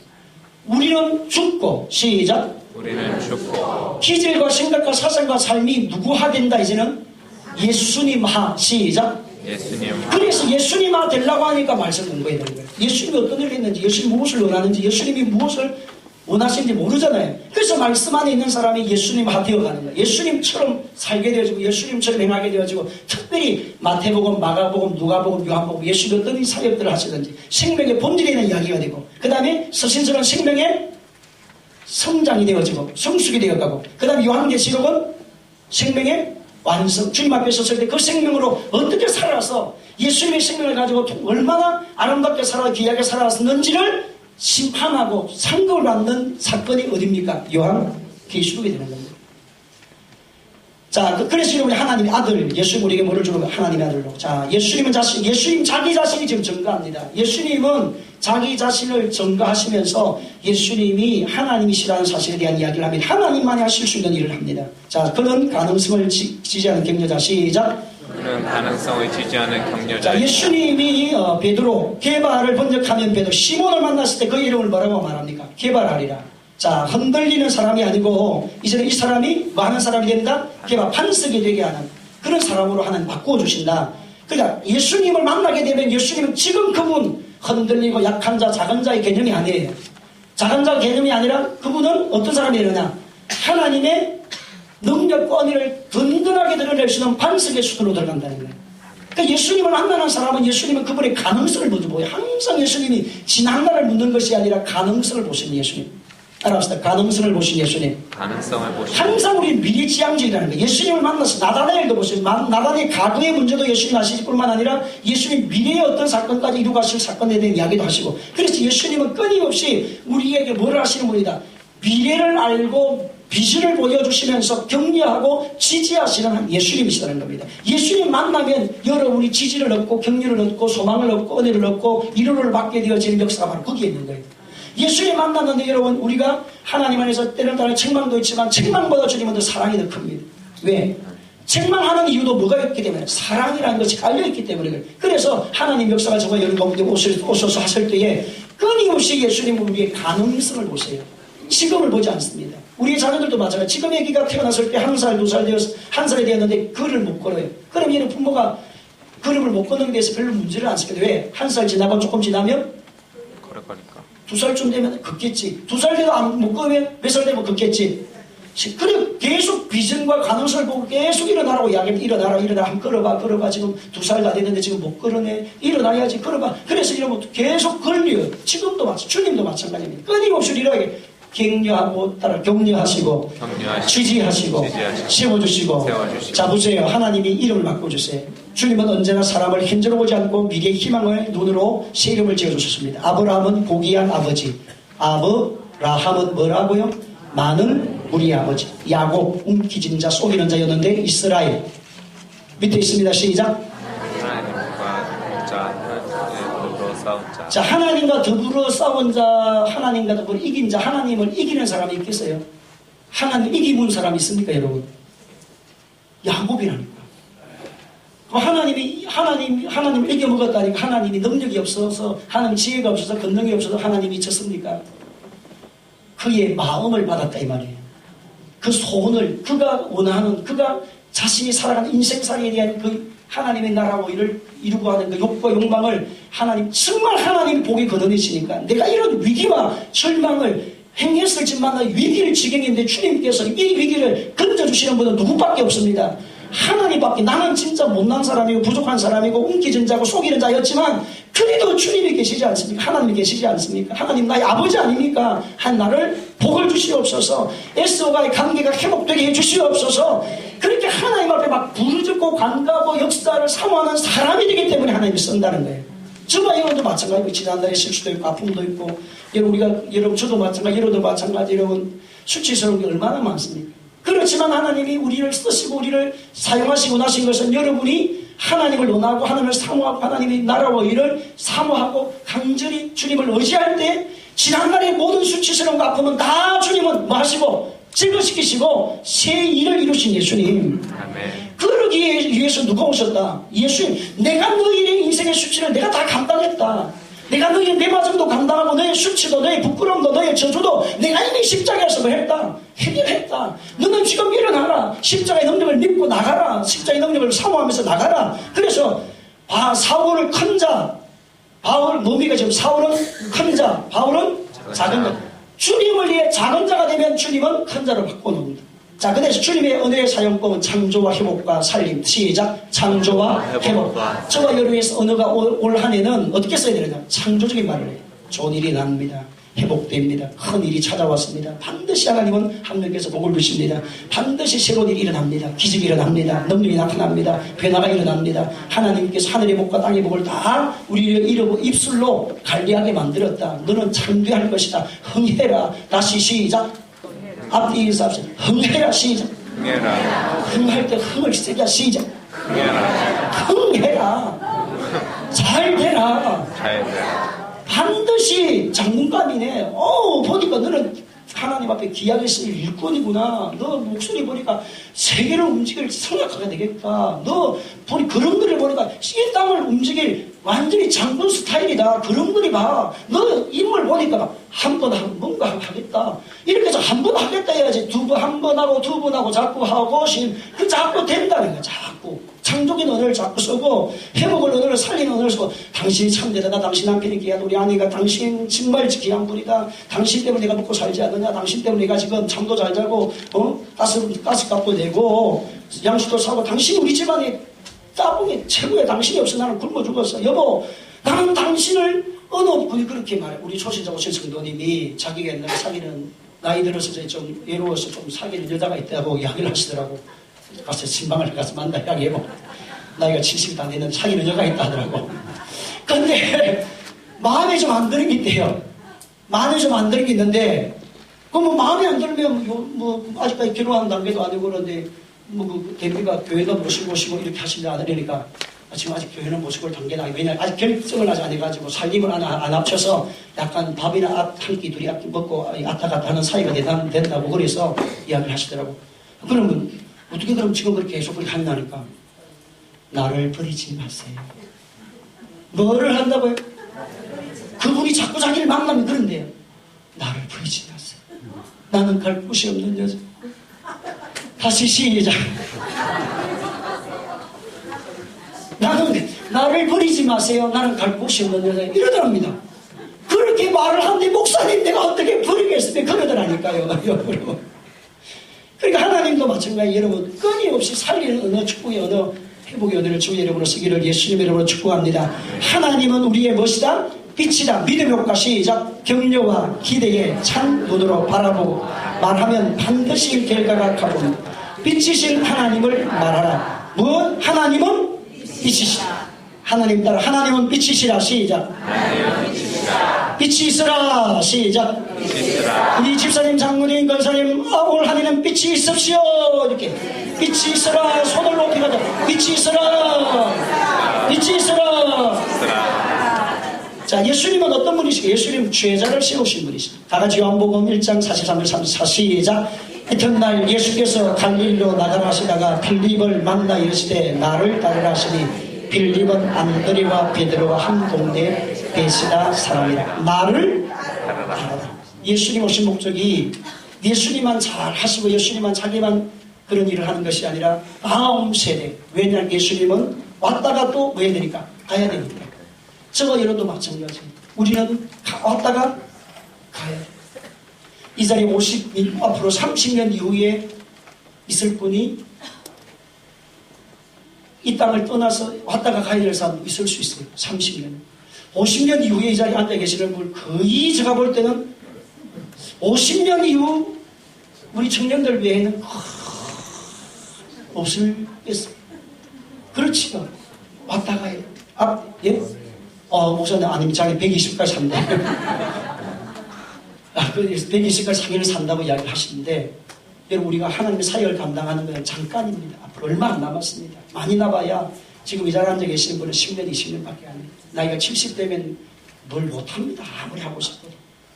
우리는 죽고. 시작. 우리는 죽고 기질과 생각과 사상과 삶이 누구화된다. 이제는 예수님하. 시작. 예수님. 그래서 예수님아 되려고 하니까 말씀 공부해야 되는 거예요. 예수님이 어떤 일을 했는지, 예수님이 무엇을 원하는지, 예수님이 무엇을 원하시는지 모르잖아요. 그래서 말씀 안에 있는 사람이 예수님화 되어가는 거예요. 예수님처럼 살게 되어지고 예수님처럼 행하게 되어지고 특별히 마태복음, 마가복음, 누가복음, 요한복음 예수님이 어떤 사역들을 하시든지 생명의 본질에 있는 이야기가 되고 그 다음에 서신서는 생명의 성장이 되어지고 성숙이 되어가고 그 다음에 요한계시록은 생명의 완성, 주님 앞에 섰을 때 그 생명으로 어떻게 살아서 예수님의 생명을 가지고 얼마나 아름답게 살아 귀하게 살아왔는지를 심판하고 상급을 받는 사건이 어딥니까? 요한계시록이 되는 겁니다. 자, 그래서 우리 하나님의 아들, 예수님 우리에게 뭐를 주는 거? 하나님의 아들로. 자, 예수님 자기 자신이 지금 증거합니다. 예수님은 자기 자신을 증거하시면서 예수님이 하나님이시라는 사실에 대한 이야기를 합니다. 하나님만이 하실 수 있는 일을 합니다. 자, 그는 가능성을 지지하는 격려자. 시작. 그는 가능성을 지지하는 격려자. 자, 예수님이 베드로 개발을 번역하면 베드로 시몬을 만났을 때 그 이름을 뭐라고 말합니까? 개발하리라. 자, 흔들리는 사람이 아니고 이제는 이 사람이 뭐 하는 사람이 된다? 개발 반석이 되게 하는 그런 사람으로 하나님 바꾸어주신다. 그러니까 예수님을 만나게 되면 예수님은 지금 그분 흔들리고 약한 자, 작은 자의 개념이 아니에요. 작은 자 개념이 아니라 그분은 어떤 사람이 되느냐? 하나님의 능력과 은혜를 든든하게 드러낼 수 있는 반석의 수준으로 들어간다는 거예요. 그러니까 예수님을 만나는 사람은 예수님은 그분의 가능성을 먼저 보여요. 항상 예수님이 지난 날을 묻는 것이 아니라 가능성을 보시는 예수님. 따라합시다. 가능성을 보신 예수님. 가능성을 보신 항상 우리는 미래지향적이라는 거예요. 예수님을 만나서 나다나엘도 보시면 나다나엘 가구의 문제도 예수님 아실 뿐만 아니라 예수님 미래의 어떤 사건까지 이루고 가실 사건에 대한 이야기도 하시고 그래서 예수님은 끊임없이 우리에게 뭘 하시는 분이다. 미래를 알고 비전을 보여주시면서 격려하고 지지하시는 예수님이시라는 겁니다. 예수님 만나면 여러분이 지지를 얻고 격려를 얻고 소망을 얻고 은혜를 얻고 위로를 받게 되어지는 역사가 바로 거기에 있는 거예요. 예수님 만났는데 여러분 우리가 하나님 안에서 때는 따라 책망도 있지만 책망보다 주님은 더 사랑이 더 큽니다. 왜? 책망하는 이유도 뭐가 있기 때문에 사랑이라는 것이 깔려있기 때문에 그래요. 그래서 하나님 역사가 정말 여러분 가운데 오셔서 하실 때에 끊임없이 예수님은 우리의 가능성을 보세요. 지금을 보지 않습니다. 우리의 자녀들도 마찬가지예요. 지금 애기가 태어났을 때 1살, 2살 되어서 1살이 되었는데 걸을 못 걸어요. 그럼 얘는 부모가 걸음을 못 걷는 데 대해서 별로 문제를 안 쓰게 돼. 1살 지나고 조금 지나면 걸을 거니까. 2살쯤 되면 걷겠지. 2살 돼도 못 걸으면 몇 살 되면 걷겠지. 그리고 계속 비전과 가능성을 보고 계속 일어나라고 이야기합니다. 일어나라 한번 걸어봐. 지금 2살 다 됐는데 지금 못 걸으네. 일어나야지 걸어봐. 그래서 이러면 계속 걸려요. 지금도 마찬가지. 주님도 마찬가지입니다. 끊임없이 이렇게 격려하고 따라 격려하시고 지지하시고 세워주시고. 자 보세요. 하나님이 이름을 바꿔주세요. 주님은 언제나 사람을 현재로 보지 않고 미래의 희망을 눈으로 새 이름을 지어주셨습니다. 아브라함은 고귀한 아버지, 아브라함은 뭐라고요? 많은 우리 아버지. 야곱 움키진 자 속이는 자였는데 이스라엘 밑에 있습니다. 시작. 자, 하나님과 더불어 싸운 자, 하나님과 더불어 이긴 자, 하나님을 이기는 사람이 있겠어요? 하나님 이기는 사람이 있습니까, 여러분? 야곱이라니까. 하나님을 이겨먹었다니까 하나님이 능력이 없어서, 하나님 지혜가 없어서, 권능이 없어서 하나님이 졌습니까? 그의 마음을 받았다, 이 말이에요. 그 소원을, 그가 원하는, 그가 자신이 살아가는 인생살이에 대한 그 하나님의 나라고 이를 이루고 하는 그 욕과 욕망을 하나님, 정말 하나님 복이 거둬내시니까 내가 이런 위기와 절망을 행했을지만 위기를 지경했는데 주님께서 이 위기를 건져주시는 분은 누구밖에 없습니다. 하나님밖에. 나는 진짜 못난 사람이고 부족한 사람이고 움키진 자고 속이는 자였지만 그래도 주님이 계시지 않습니까? 하나님이 계시지 않습니까? 하나님 나의 아버지 아닙니까? 한 나를 복을 주시옵소서. 에스오가의 관계가 회복되게 해주시옵소서. 그렇게 하나님 앞에 막 부르짖고 간가하고 역사를 사모하는 사람이 되기 때문에 하나님이 쓴다는 거예요. 저와 여러분도 마찬가지고 지난달에 실수도 있고 아픔도 있고 여러분 저도 마찬가지 여러분도 마찬가지 여러분 수치스러운 게 얼마나 많습니까? 그렇지만 하나님이 우리를 쓰시고 우리를 사용하시고 나신 것은 여러분이 하나님을 원하고 하나님을 사모하고 하나님의 나라와 일을 사모하고 간절히 주님을 의지할 때 지난날의 모든 수치스러운 아픔은 다 주님은 뭐 하시고 제거시키시고 새 일을 이루신 예수님. 아멘. 그러기 위해서 누가 오셨다? 예수님. 내가 너희의 인생의 수치를 내가 다 감당했다. 내가 너희의 내맞음도 감당하고 너의 수치도 너의 부끄러움도 너의 저주도 내가 이미 십자가에서 뭐 했다. 해결했다. 너는 지금 일어나라. 십자가의 능력을 믿고 나가라. 십자가의 능력을 사모하면서 나가라. 그래서 사울을 큰 자, 노미가 지금 사울은 큰 자, 바울은 작은 자. 주님을 위해 작은 자가 되면 주님은 큰 자로 바꿔놓습니다. 자, 그 대신 주님의 언어의 사용법은 창조와 회복과 살림. 시작. 창조와 회복. 저와 여러분의 언어가 올 한 해는 어떻게 써야 되느냐? 창조적인 말을 해요. 좋은 일이 납니다. 회복됩니다. 큰 일이 찾아왔습니다. 반드시 하나님은 하나님께서 복을 주십니다. 반드시 새로운 일이 일어납니다. 기적이 일어납니다. 능력이 나타납니다. 변화가 일어납니다. 하나님께서 하늘의 복과 땅의 복을 다 우리를 입술로 관리하게 만들었다. 너는 창조할 것이다. 흥해라. 다시 시작. 앞뒤 인사합시다. 흥해라. 시작. 흥해라. 흥할 때 흥을 세게 시작. 흥해라. 흥해라. 잘 되라. 잘 되라. 반드시 장군감이네. 보니까 너는 하나님 앞에 귀하게 쓰일 일꾼이구나. 너 목소리 보니까 세계를 움직일 성악가가 되겠다. 너 보니 그런 글을 보니까 이 땅을 움직일 완전히 장군 스타일이다. 그런 글이 봐. 너 인물 보니까 한 번 하고 뭔가 하겠다. 이렇게 해서 한 번 하겠다 해야지. 두 번, 한 번 하고 두 번 하고 자꾸 하고 그 자꾸 된다는 거야. 자꾸. 창조적인 언어를 자꾸 쓰고 회복을 언어를 살리는 언어를 쓰고 당신이 참 대단하다. 당신 남편이 귀하다. 우리 아내가 당신 정말 귀한 분이다. 당신 때문에 내가 먹고 살지 않느냐. 당신 때문에 내가 지금 잠도 잘 자고 가스값도 내고 양식도 사고 당신이 우리 집안에 따봉이 최고야. 당신이 없어 나는 굶어 죽었어. 여보 나는 당신을 어느 분이 그렇게 말해. 우리 초신자 오신 성도님이 자기가 옛날에 사귀는 나이 들어서 좀 외로워서 좀 사귀는 여자가 있다고 이야기를 하시더라고. 가서 신방을 가서 만나 이야기해보. 나이가 70이 다 되는 사귀는 여자가 있다 하더라고. 근데 마음에 좀 안 드는 게 있대요. 마음에 좀 안 드는 게 있는데 그럼 마음에 안 들면 아직까지 결혼한 단계도 아니고 그런데 대비가 교회도 모시고 이렇게 하시지 않으려니까 지금 아직 교회는 모시고 단계는 아니고 왜냐하면 아직 결정을 아직 안 해가지고 살림을 안 합쳐서 약간 밥이나 한 끼 둘이 먹고 왔다 갔다 하는 사이가 된다고 그래서 이야기를 하시더라고. 그러면 어떻게 그럼 지금 그렇게 계속 그렇게 한다니까 나를 버리지 마세요. 뭐를 한다고요? 그분이 자꾸 자기를 만나면 그런데요. 나를 버리지 마세요. 나는 갈 곳이 없는 여자. 다시 시작. 나를 버리지 마세요. 나는 갈 곳이 없는 여자. 이러더랍니다. 그렇게 말을 하는데 목사님 내가 어떻게 버리겠습니까? 그러더라니까요. 여러분. 그러니까 하나님도 마찬가지. 여러분 끊임없이 살리는 언어, 축복의 언어, 회복의 언어를 주의 이름으로 쓰기를 예수님의 이름으로 축복합니다. 하나님은 우리의 무엇이다? 빛이다. 믿음의 효과. 시작. 격려와 기대에 찬 눈으로 바라보고 말하면 반드시 결과가 가봅니다. 빛이신 하나님을 말하라. 무엇? 하나님은 빛이시다. 하나님 따라 하나님은 빛이시라. 시작. 빛이 있으라. 시작. 우리 집사님, 장로님, 권사님, 오늘 한 해는 빛이 있읍시오. 이렇게 빛이 있으라. 손을 높이 가자. 빛이 있으라. 빛이 있으라. 자, 예수님은 어떤 분이시고? 예수님은 죄자를 세우신 분이십니다. 다 같이 요한복음 1장 43절 34 시작. 이튿날 예수께서 갈릴리로 나가라 하시다가 빌립을 만나 이르시되 나를 따르라 하시니 빌립은 안드레와 베드로와 한 동네에 베시다 사람이라. 나를 따르라. 예수님 오신 목적이 예수님만 잘 하시고 예수님만 자기만 그런 일을 하는 것이 아니라 다음 세대. 왜냐하면 예수님은 왔다가 또 뭐 해야 되니까? 가야 되니까. 저와 여러분도 마찬가지입니다. 우리는 왔다가 가야 돼. 이 자리에 앞으로 30년 이후에 있을 분이 이 땅을 떠나서 왔다가 가야 될 사람 있을 수 있어요. 30년. 50년 이후에 이 자리에 앉아 계시는 분 거의 제가 볼 때는 50년 이후 우리 청년들 외에는 없을겠어요. 그렇지요. 왔다 가야 돼. 예? 목사님 아니면 자기 120까지 산다. 120까지 상인을 산다고 이야기를 하시는데 여러분 우리가 하나님의 사역을 감당하는 건 잠깐입니다. 앞으로 얼마 안 남았습니다. 많이 남아야 지금 이 자리에 앉아 계시는 분은 10년, 20년밖에 안 해요. 나이가 70되면 뭘 못합니다. 아무리 하고 싶어도.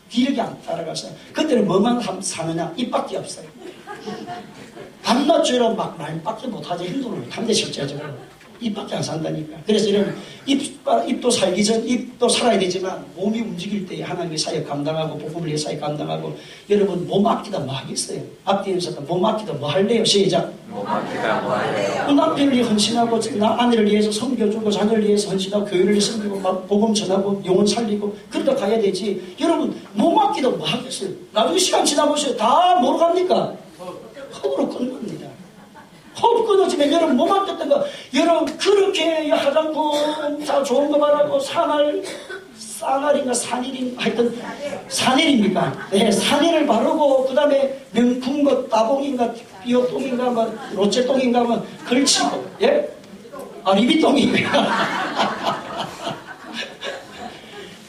기력이 안 따라가서 그때는 뭐만 사느냐? 입밖에 없어요. 밤낮 죄로 막 말밖에 못하지. 행동을 못하는데 실제적으로. 입밖에 안 산다니까. 그래서 여러분 입도 살기 전 입도 살아야 되지만 몸이 움직일 때 하나님의 사역 감당하고 복음을 위해 사역 감당하고 여러분 몸 아끼다 뭐 하겠어요? 앞뒤에서 몸 아끼다 뭐 할래요? 시작. 몸 아끼다 뭐 할래요? 남편을 위해 헌신하고 아내를 위해서 섬겨주고 자녀를 위해서 헌신하고 교회를 위해 섬기고 막 복음 전하고 영혼 살리고 그러다 가야 되지. 여러분 몸 아끼다 뭐 하겠어요? 나중에 시간 지나보세요. 다 뭐로 갑니까? 허브로 끝납니다. 허브 끊어지면 여러분 몸 아꼈던 거 여러분 그렇게 화장품 다 좋은 거 말하고 쌍알인가 산일인 하여튼 산일입니까? 네, 산일을 바르고 그 다음에 명품 거 따봉인가 비오똥인가 뭐 롯제똥인가 뭐 걸치고 예? 아 리비똥인가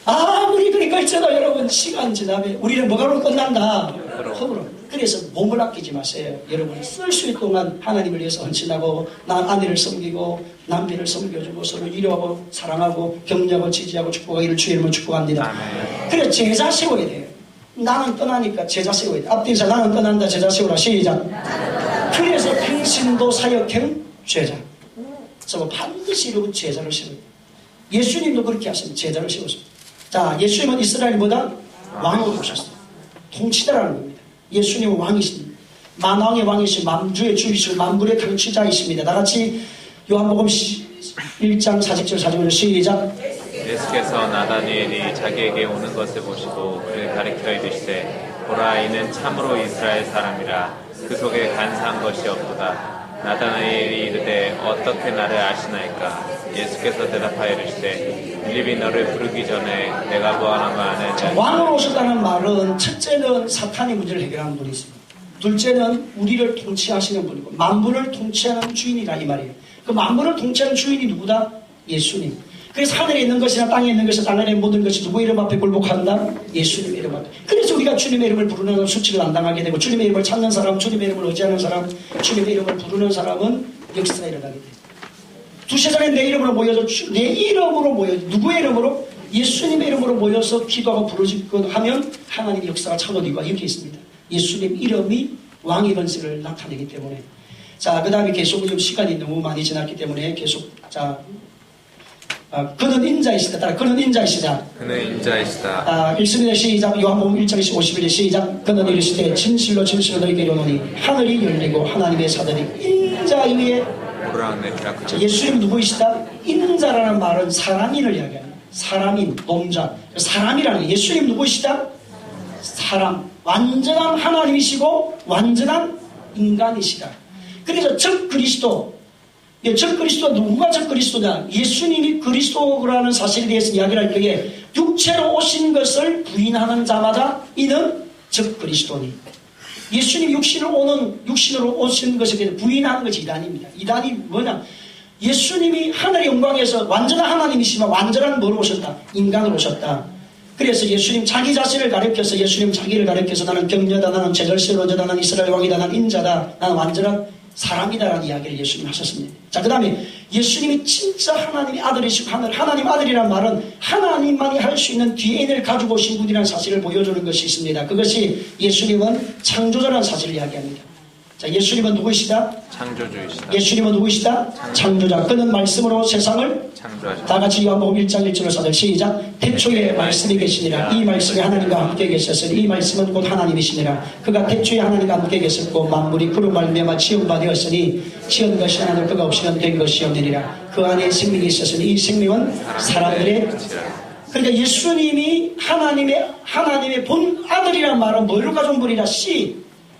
아무리 그러니까 있잖아 여러분 시간 지나면 우리는 뭐가로 끝난다? 허브로. 그래서 몸을 아끼지 마세요. 여러분 쓸 수 있는 동안 하나님을 위해서 헌신하고 아내를 섬기고 남편을 섬겨주고 서로 위로하고 사랑하고 격려하고 지지하고 축복하기를 주의 이름으로 축복합니다. 그래서 제자 세워야 돼요. 나는 떠나니까 제자 세워야 돼. 앞뒤에서 나는 떠난다 제자 세우라 시작. 그래서 평신도 사역형 제자. 그래서 반드시 여러분 제자를 세워야 돼요. 예수님도 그렇게 하십니다. 제자를 세웠습니다. 자, 예수님은 이스라엘보다 왕으로 오셨어요. 통치자라는 겁니다. 예수님은 왕이십니다. 만왕의 왕이신 만주의 주이시고 만물의 통치자이십니다. 다같이 요한복음 1장 40절 45절 시작. 예수께서 나다니엘이 자기에게 오는 것을 보시고 그를 가리켜 이르시되 보라 이는 참으로 이스라엘 사람이라 그 속에 간사한 것이 없도다. 나다나엘이 이르되 어떻게 나를 아시나이까? 예수께서 대답하여 이르시되 빌립이 너를 부르기 전에 내가 보아하는 거 아는 자. 왕으로 오셨다는 말은 첫째는 사탄의 문제를 해결하는 분이 있습니다. 둘째는 우리를 통치하시는 분이고 만물을 통치하는 주인이라 이 말이에요. 그 만물을 통치하는 주인이 누구다? 예수님. 그래서 하늘에 있는 것이나 땅에 있는 것이나 땅 안에 있는 모든 것이 누구 이름 앞에 굴복한다? 예수님의 이름 앞에. 그래서 우리가 주님의 이름을 부르는 사람 수치를 안 당하게 되고 주님의 이름을 찾는 사람, 주님의 이름을 의지하는 사람, 주님의 이름을 부르는 사람은 역사가 일어나게 돼요. 두세 전에 내 이름으로 모여서 내 이름으로 모여 누구의 이름으로? 예수님의 이름으로 모여서 기도하고 부르짖고 하면 하나님의 역사가 차오는 이유가 이렇게 있습니다. 예수님 이름이 왕의 권세를 나타내기 때문에. 자, 그 다음에 계속 좀 시간이 너무 많이 지났기 때문에 계속 자. 그는 인자이시다. 따라 그는 인자이시다. 그는 인자이시다. 읽습니다. 시작. 요한복음 1장 51절 시작. 그는 이르시되 진실로 진실로 너희에게 이르노니 하늘이 열리고 하나님의 사들이 인자 위에 오르락내리락. 예수님 누구이시다? 인자라는 말은 사람인을 이야기합니다. 사람인, 동자. 사람이라는 예수님 누구이시다? 사람. 완전한 하나님이시고 완전한 인간이시다. 그래서 적 그리스도. 적 그리스도 누가 적 그리스도냐? 예수님이 그리스도라는 사실에 대해서 이야기를 할 때에 육체로 오신 것을 부인하는 자마다 이는 적 그리스도니. 예수님이 육신으로 오신 것에 대해서 부인하는 것이 이단입니다. 이단이 뭐냐? 예수님이 하늘의 영광에서 완전한 하나님이시지만 완전한 뭐로 오셨다? 인간으로 오셨다. 그래서 예수님 자기 자신을 가리켜서 예수님 자기를 가리켜서 나는 병녀다, 나는 제절세로자다, 나는 이스라엘 왕이다, 나는 인자다, 나는 완전한 사람이다라는 이야기를 예수님 하셨습니다. 자, 그 다음에 예수님이 진짜 하나님의 아들이시고 하나님 아들이란 말은 하나님만이 할 수 있는 DNA를 가지고 오신 분이라는 사실을 보여주는 것이 있습니다. 그것이 예수님은 창조자라는 사실을 이야기합니다. 자, 예수님은 누구이시다? 창조주이시다. 예수님은 누구이시다? 창조자. 그는 말씀으로 세상을 창조하셨다. 다 같이 요한복음 1장 1절로 4절 시작. 태초에 말씀이 계시니라. 이 말씀이 하나님과 함께 계셨으니 이 말씀은 곧 하나님이시니라. 그가 태초에 하나님과 함께 계셨고 만물이 그로 말미암아 지은 바 되었으니 지은 것이 하나도 그가 없이는 된 것이 없느니라. 그 안에 생명이 있었으니 이 생명은 사람들의 그러니까 예수님이 하나님의 본 아들이란 말은 뭐를 가져온 분이라?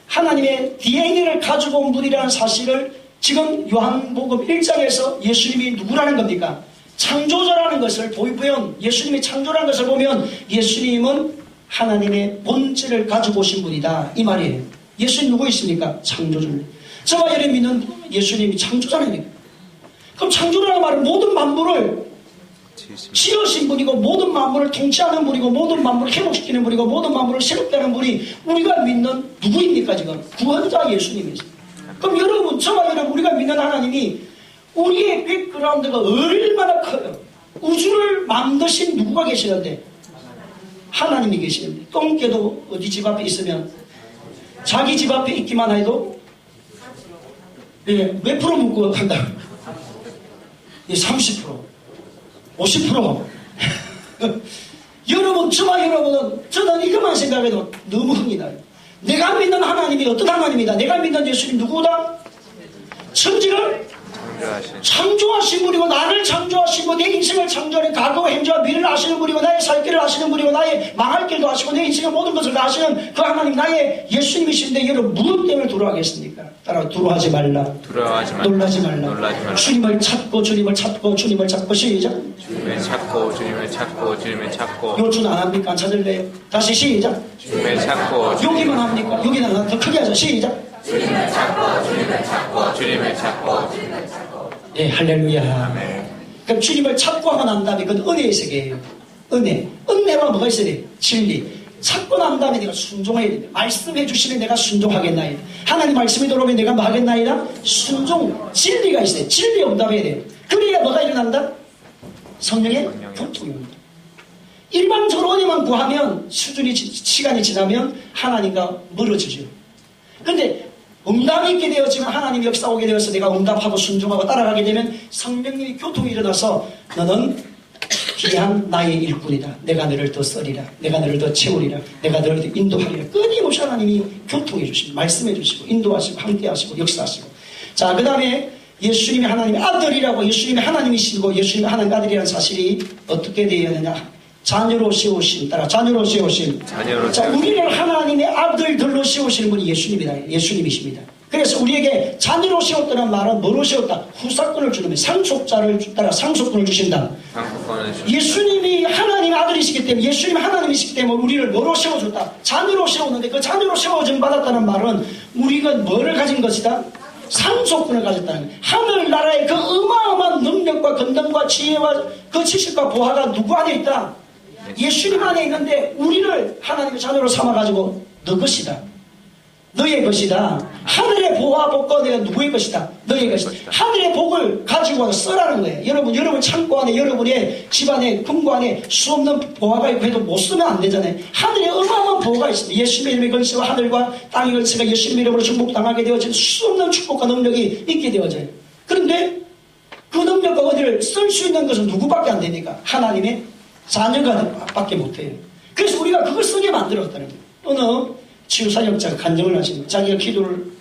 하나님의 DNA를 가지고 온 분이라는 사실을 지금 요한복음 1장에서 예수님이 누구라는 겁니까? 창조자라는 것을 보면 예수님이 창조라는 것을 보면 예수님은 하나님의 본질을 가지고 오신 분이다 이 말이에요. 예수님 누구 있습니까? 창조주입니다. 저와 여러분이 믿는 예수님이 창조자입니다. 그럼 창조라는 말은 모든 만물을 지으신 분이고 모든 만물을 통치하는 분이고 모든 만물을 회복시키는 분이고 모든 만물을 새롭게 하는 분이 우리가 믿는 누구입니까? 지금 구원자 예수님이십니다. 그럼 여러분 저와 여러분 우리가 믿는 하나님이 우리의 백그라운드가 얼마나 커요. 우주를 만드신 누구가 계시는데 하나님이 계시는데 똥개도 어디 집 앞에 있으면 자기 집 앞에 있기만 해도 몇 프로 묶고 간다. 30%, 50%. 여러분, 저와 여러분은, 저는 이것만 생각해도 너무 흥이 나요. 내가 믿는 하나님이 어떤 하나님이다. 내가 믿는 예수님 누구다? 천지를 창조하신 분이고, 나를 창조하신 분, 내 인생을 창조하는 과거와 현재와 미래를 아시는 분이고, 나의 살 길을 아시는 분이고, 나의 망할 길도 아시고, 내 인생의 모든 것을 다 아시는 그 하나님, 나의 예수님이신데, 여러분 무엇 때문에 두려워하겠습니까? 따라 두려워하지 말라. 놀라지 말라. 주님을 찾고 주님을 찾고 주님을 찾고. 시작. 주님을 찾고 주님을 찾고 주님을 찾고. 요즘 안 합니까? 안 찾을래요? 다시 시작. 주님을 찾고. 여기만 합니까? 여기는 안 하고 더 크게 하죠. 시작. 주님을 찾고 주님을 찾고 주님을 찾고. 네, 할렐루야. 아멘. 그럼 주님을 찾고 하고 난 다음에 그건 은혜의 세계예요. 은혜와 뭐가 있어야 돼? 진리. 찾고 난 다음에 내가 순종해야 돼. 말씀해 주시면 내가 순종하겠나이다. 하나님 말씀이 들어오면 내가 뭐 하겠나이다? 순종. 진리가 있어요. 진리 응답해야 돼요. 그래야 뭐가 일어난다? 성령의 교통이 온다. 일반적으로 은혜만 구하면 시간이 지나면 하나님과 멀어지죠. 그런데 응답이 있게 되었지만 하나님이 역사오게 되어서 내가 응답하고 순종하고 따라가게 되면 성령님이 교통이 일어나서 너는 귀한 나의 일꾼이다. 내가 너를 더 쓰리라. 내가 너를 더 채우리라. 내가 너를 더 인도하리라. 끊임없이 하나님이 교통해 주시고 말씀해 주시고 인도하시고 함께하시고 역사하시고. 자, 그 다음에 예수님이 하나님의 아들이라고, 예수님이 하나님이시고 예수님이 하나님의 아들이라는 사실이 어떻게 되어야 되냐. 자녀로 세우신, 따라 자녀로 세우신. 자, 우리를 하나님의 아들들로 세우시는 분이 예수님이다. 예수님이십니다. 그래서 우리에게 자녀로 세웠다는 말은 뭐로 세웠다? 후사권을 주는, 상속자를 따라 상속권을 주신다. 예수님이 하나님의 아들이시기 때문에, 예수님이 하나님이시기 때문에 우리를 뭐로 세워줬다? 자녀로 세웠는데 그 자녀로 세워짐 받았다는 말은 우리가 뭐를 가진 것이다? 상속권을 가졌다는 거예요. 하늘나라의 그 어마어마한 능력과 건담과 지혜와 그 지식과 보화가 누구 안에 있다? 예수님 안에 있는데 우리를 하나님의 자녀로 삼아가지고 너 것이다. 너의 것이다. 하늘의 보화 복과 내가 누구의 것이다. 너의 것이다. 하늘의 복을 가지고 와서 쓰라는 거예요. 여러분 창고 안에, 여러분의 집안에, 금고 안에 수없는 보화가 있고 해도 못 쓰면 안 되잖아요. 하늘에 어마어마한 보화가 있습니다. 예수님의 이름의 건세와 하늘과 땅의 건세가 예수님의 이름으로 축복당하게 되어지는 수없는 축복과 능력이 있게 되어져요. 그런데 그 능력과 어디를 쓸 수 있는 것은 누구밖에 안 됩니까? 하나님의 자녀가 밖에 못해요. 그래서 우리가 그걸 쓰게 만들었다는 거예요. 어느 치유사역자가 간증을 하십니다. 자기가 기도를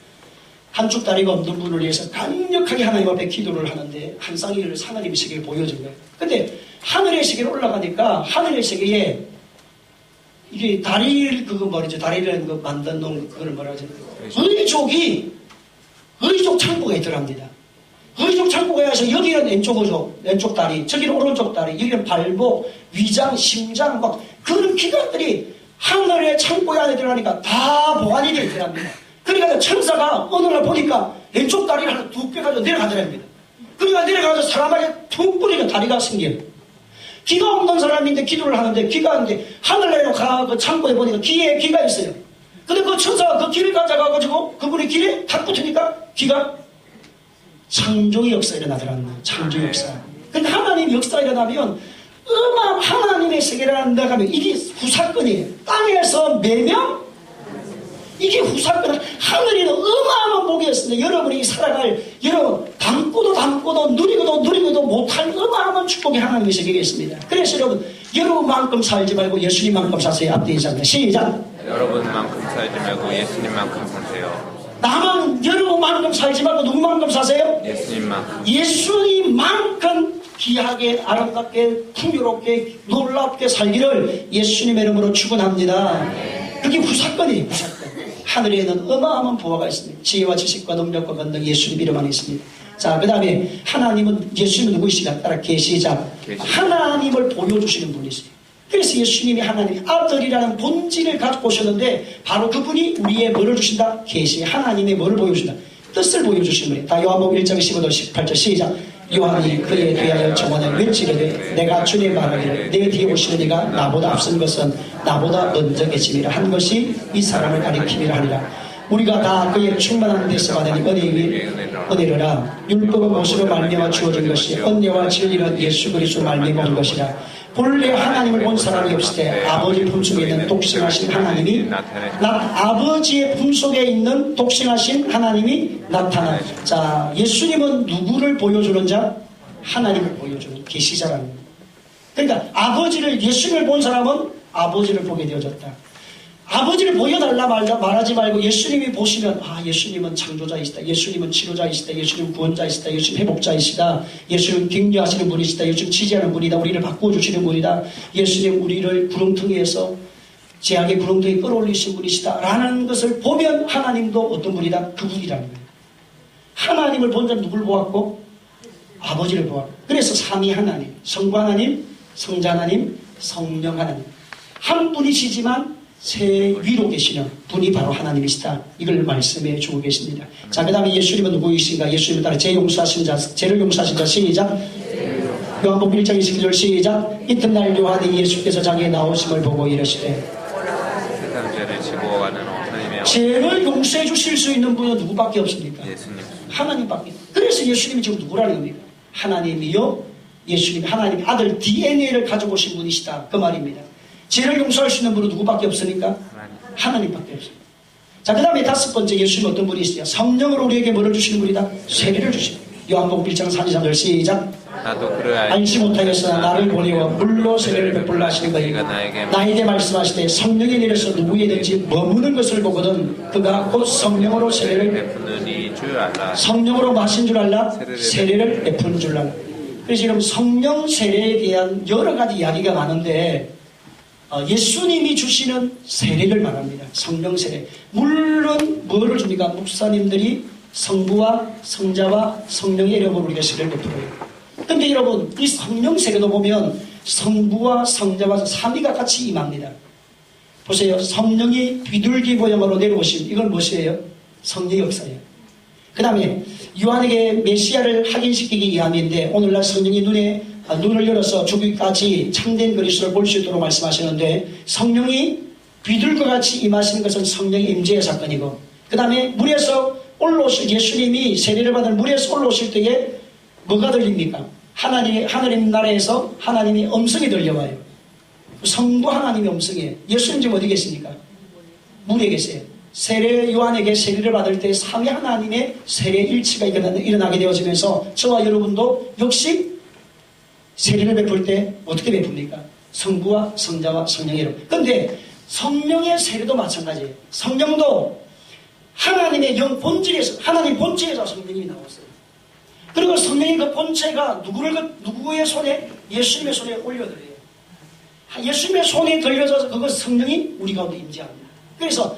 한쪽 다리가 없는 분을 위해서 강력하게 하나님 앞에 기도를 하는데 한 쌍이를 하나님의 세계를 보여준 거예요. 근데 하늘의 세계로 올라가니까 하늘의 세계에 이게 다리를 그거 뭐라죠? 다리라는 거 만든 놈 그걸 뭐라죠? 의족 창고가 있더랍니다. 의족 창고가 해서 여기는 왼쪽 다리, 저기는 오른쪽 다리, 여기는 발목, 위장, 심장 막 그런 기관들이 하늘의 창고에 안에 들어가니까 다 보관이 되어 있더랍니다. 그러니까 천사가 어느 날 보니까 왼쪽 다리를 하나 뚝 빼가지고 내려가더랍니다. 그러니까 내려가서 사람에게 툭 뿌리가 다리가 생겨요. 귀가 없는 사람인데 기도를 하는데 귀가 있는데 하늘나라로 그 창고에 보니까 귀에 귀가 있어요. 근데 그 천사가 그 귀를 가져가가지고 그분의 귀에 탁 붙으니까 귀가 창조의 역사 일어나더랍니다. 창조의 역사. 근데 하나님 역사 일어나면 하나님의 세계라는 데 가면 이게 후사건이에요. 땅에서 매명? 이게 후사건. 하늘에는 어마어마한 복이었습니다. 여러분이 살아갈, 여러분 담고도 누리고도 못할 어마어마한 축복이 하나님의 세계에 있습니다. 그래서 여러분만큼 살지 말고 예수님만큼 사세요. 앞뒤 있습니다. 시작. 여러분만큼 살지 말고 예수님만큼 사세요. 나만 여러분만큼 살지 말고 누구만큼 사세요? 예수님만큼 귀하게, 아름답게, 풍요롭게, 놀랍게 살기를 예수님의 이름으로 축원합니다. 그게 후사건이에요. 후사건. 하늘에는 어마어마한 보화가 있습니다. 지혜와 지식과 능력과 권능 예수님 이름 안에 있습니다. 자, 그 다음에 하나님은, 예수님은 누구이시냐? 따라 계시자. 하나님을 보여주시는 분이세요. 그래서 예수님이 하나님의 아들이라는 본질을 갖고 오셨는데 바로 그분이 우리의 뭐를 주신다? 계시. 하나님의 뭐를 보여주신다? 뜻을 보여주시는 분이에요. 다 요한복음 1장 15절 18절 시작. 요한이 그에 대하여 정원을 외치려되 내가 주의 말하기를 내 뒤에 오시는 이가 나보다 앞선 것은 나보다 먼저 계심이라 한 것이 이 사람을 가리킴이라 하리라. 우리가 다 그의 충만한 데서 받은 은혜라. 율법은 못으로 말미암아 주어진 것이 은혜와 진리는 예수 그리스도 말미암아 온 것이라. 본래 하나님을 본 사람이 없을 때 아버지 품속에 있는 독생하신 하나님이 아버지의 품속에 있는 독생하신 하나님이 나타나. 자, 예수님은 누구를 보여주는 자? 하나님을 보여주는 계시자라는 거예요. 그러니까 아버지를, 예수님을 본 사람은 아버지를 보게 되어졌다. 아버지를 보여달라 말하지 말고 예수님이 보시면 예수님은 창조자이시다, 예수님은 치료자이시다, 예수님은 구원자이시다, 예수님 회복자이시다, 예수님은 격려하시는 분이시다, 예수님 지지하는 분이다, 우리를 바꿔주시는 분이다, 예수님 우리를 구렁텅이에서 죄악의 구렁텅이에 끌어올리신 분이시다 라는 것을 보면 하나님도 어떤 분이다? 그분이라는 거예요. 하나님을 본 자는 누굴 보았고? 아버지를 보았고. 그래서 삼위 하나님, 성부 하나님, 성자 하나님, 성령 하나님, 한 분이시지만 세 위로 계시는 분이 바로 하나님이시다. 이걸 말씀해 주고 계십니다. 자, 그 다음에 예수님은 누구이신가? 예수님을 따라 죄 용서하신 자, 죄를 용서하신 자, 시작. 요한복음 1장 29절 시작. 이튿날 요한이 예수께서 자기의 나오심을 보고 이르시되, 세상 죄를 지고 가는 하나님의 죄를 용서해 주실 수 있는 분은 누구밖에 없습니까? 예수님. 하나님밖에. 그래서 예수님이 지금 누구라는 겁니까? 하나님이요, 예수님, 하나님의 아들 DNA를 가지고 오신 분이시다. 그 말입니다. 죄를 용서할 수 있는 분은 누구밖에 없으니까? 하나님밖에 없습니다. 자, 그 다음에 다섯 번째, 예수님 어떤 분이시냐? 성령으로 우리에게 뭐를 주시는 분이다? 세례를 주십니다. 요한복음 1장 33절 시작. 나도 그를 알지 못하였으나 나를 보내어 물로 세례를 베풀라 하시는 거니까 나에게 말씀하시되 성령이 내려서 누구에든지 머무는 것을 보거든 그가 곧 성령으로 세례를 베푸는 줄 알라. 성령으로 마신 줄 알라? 세례를 베푸는 줄 알라. 그래서 지금 성령 세례에 대한 여러 가지 이야기가 많은데 예수님이 주시는 세례를 말합니다. 성령 세례. 물론 뭐를 줍니까? 목사님들이 성부와 성자와 성령의 이름으로 우리가 세례를 베풀어요. 근데 여러분, 이 성령 세례도 보면 성부와 성자와 삼위가 같이 임합니다. 보세요. 성령이 비둘기 모양으로 내려오신, 이건 무엇이에요? 성령의 역사예요. 그 다음에 요한에게 메시아를 확인시키기 위함인데 오늘날 성령이 눈을 열어서 죽기까지 참된 그리스도를 볼 수 있도록 말씀하시는데, 성령이 비둘기와 같이 임하시는 것은 성령의 임재의 사건이고, 그 다음에 물에서 올라오실, 예수님이 세례를 받은 물에서 올라오실 때에 뭐가 들립니까? 하나님 나라에서 하나님의 음성이 들려와요. 성부 하나님의 음성이에요. 예수님 지금 어디 계십니까? 물에 계세요. 세례 요한에게 세례를 받을 때 삼위 하나님의 세례 일치가 일어나게 되어지면서 저와 여러분도 역시 세례를 베풀 때 어떻게 베풉니까? 성부와 성자와 성령의 이름. 그런데 성령의 세례도 마찬가지예요. 성령도 하나님의 영 본질에서, 하나님 본질에서 성령이 나왔어요. 그리고 성령의 그 본체가 누구의 손에? 예수님의 손에 올려드려요. 예수님의 손에 들려져서 그것 성령이 우리 가운데 임재합니다. 그래서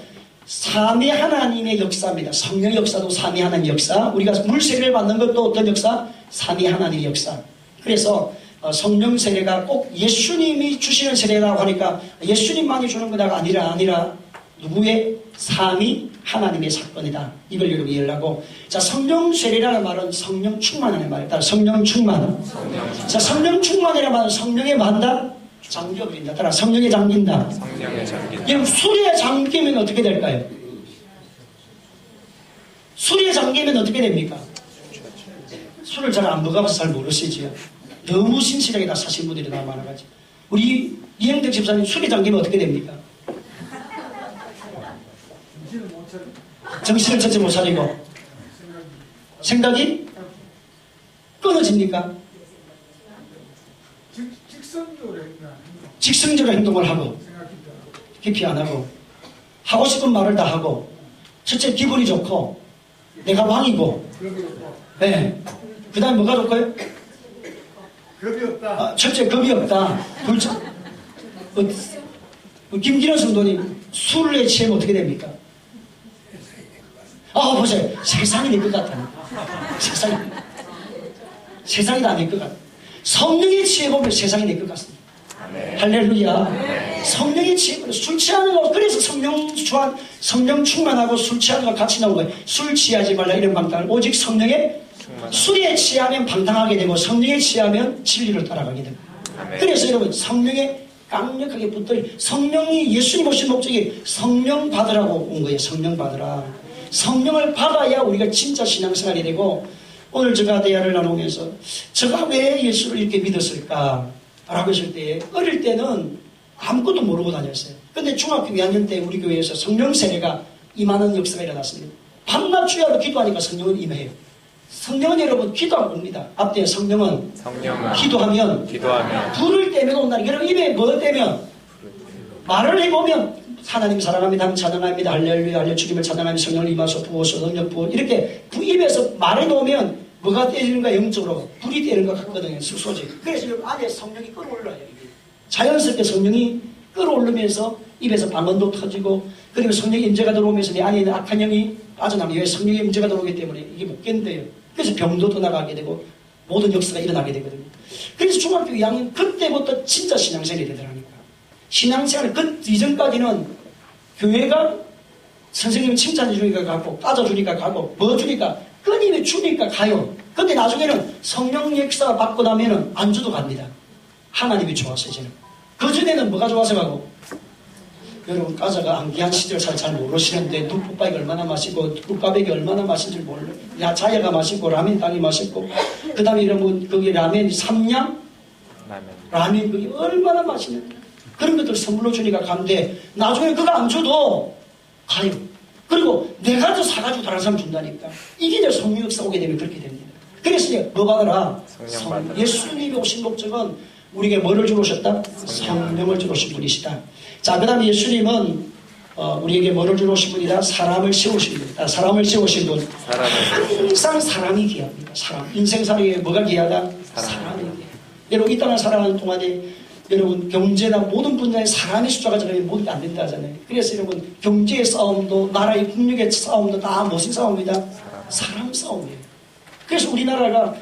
삼위 하나님의 역사입니다. 성령의 역사도 삼위 하나님의 역사. 우리가 물세례를 받는 것도 어떤 역사? 삼위 하나님의 역사. 그래서 성령 세례가 꼭 예수님이 주시는 세례라고 하니까 예수님만이 주는 거다가 아니라 누구의? 삼위 하나님의 사건이다. 이걸 여러분 이해하고, 자, 성령 세례라는 말은 성령 충만이라는 말이다. 성령 충만. 자, 성령 충만이라는 말은 성령의 만다? 잠겨버린다. 따라 성령에 잠긴다. 성령에 잠긴다. 여러분, 술에 잠기면 어떻게 될까요? 술에 잠기면 어떻게 됩니까? 술을 잘 안 먹어봐서 잘 모르시지요. 너무 신실하게 다 사신 분들이 다 많아가지고. 우리 이영택 집사님 술에 잠기면 어떻게 됩니까? 정신을 찾지 못 차리고 생각이 끊어집니까? 직선적으로 행동을 하고 깊이 안 하고 하고 싶은 말을 다 하고, 첫째 기분이 좋고 내가 왕이고, 네. 그 다음에 뭐가 좋고요? 겁이 없다. 첫째 겁이 없다. 둘째 김기현 성도님 술에 취하면 어떻게 됩니까? 보세요. 세상이 될 것 같아요. 세상이 다 될 것 같아요. 성령에 취해보면 세상이 될 것 같습니다. 할렐루야. 성령에 취해보면 술 취하는 거, 그래서 성령 충만하고 술 취하는 거 같이 나온 거예요. 술 취하지 말라 이런 방탕을, 오직 성령에 술에 취하면 방탕하게 되고 성령에 취하면 진리를 따라가게 됩니다. 그래서 여러분, 성령에 강력하게 붙들려, 성령이 예수님 오신 목적이 성령 받으라고 온 거예요. 성령 받으라. 성령을 받아야 우리가 진짜 신앙생활이 되고, 오늘 제가 대화를 나누면서 제가 왜 예수를 이렇게 믿었을까? 라고 했을 때, 어릴 때는 아무것도 모르고 다녔어요. 근데 중학교 2학년 때 우리 교회에서 성령 세례가 임하는 역사가 일어났습니다. 밤낮 주야로 기도하니까 성령은 임해요. 성령은 여러분 기도하고 옵니다. 앞뒤에 성령은 기도하면 불을 떼면 온다는 게 여러분 입에 뭐 떼면 말을 해보면 하나님 사랑합니다. 하나님 찬양합니다. 할렐루야 할렐루야 주님을 찬양하며 성령을 임하소 부어서 능력 부어 이렇게 그 입에서 말해놓으면 뭐가 떼지는가 영적으로 불이 떼는 것 같거든요. 수소지. 그래서 여러분 안에 성령이 끌어올라요. 자연스럽게 성령이 끌어오르면서 입에서 방언도 터지고 그리고 성령의 임재가 들어오면서 내 안에 있는 악한 영이 빠져나가면 왜 성령의 임재가 들어오기 때문에 이게 못 견뎌요. 그래서 병도 떠나가게 되고 모든 역사가 일어나게 되거든요. 그래서 중학교 2학년 그때부터 진짜 신앙생활이 되더라니까. 신앙생활 그 이전까지는 교회가 선생님 칭찬해 주니까 가고 따져주니까 가고 뭐 주니까 끊임이 주니까 가요. 근데 나중에는 성령 역사가 받고 나면은 안주도 갑니다. 하나님이 좋아서 이제는. 그전에는 뭐가 좋아서 가고 여러분 까자가 안기한 시절 잘 모르시는데 눈꽃바이가 얼마나 맛있고 꿀까백이 얼마나 맛있는지 몰라요. 자야가 맛있고 라면 땅이 맛있고 그 다음에 이런 거기 라면 삼양 라면 그게 얼마나 맛있는데 그런 것들 선물로 주니까 간대 나중에 그거 안 줘도 가요. 그리고 내가 또 사가지고 다른 사람 준다니까 이게 이제 성령 역사 오게 되면 그렇게 됩니다. 그래서 이제 뭐 받아라? 예수님이 오신 목적은 우리에게 뭐를 주러 오셨다? 성령을 주러 오신 분이시다. 자, 그 다음에 예수님은 우리에게 뭐를 주러 오신 분이다? 사람을 세우신 분이다. 사람을 세우신 분. 항상 사람이 귀합니다. 사람. 인생살이에 뭐가 귀하다? 사람이 귀해요. 여러분 이 땅을 살아가는 동안에 여러분 경제나 모든 분야에 사람의 숫자가 적으면 모든 게 안 된다 하잖아요. 그래서 여러분 경제의 싸움도 나라의 국력의 싸움도 다 무슨 싸움이다? 사람 싸움이에요. 그래서 우리나라가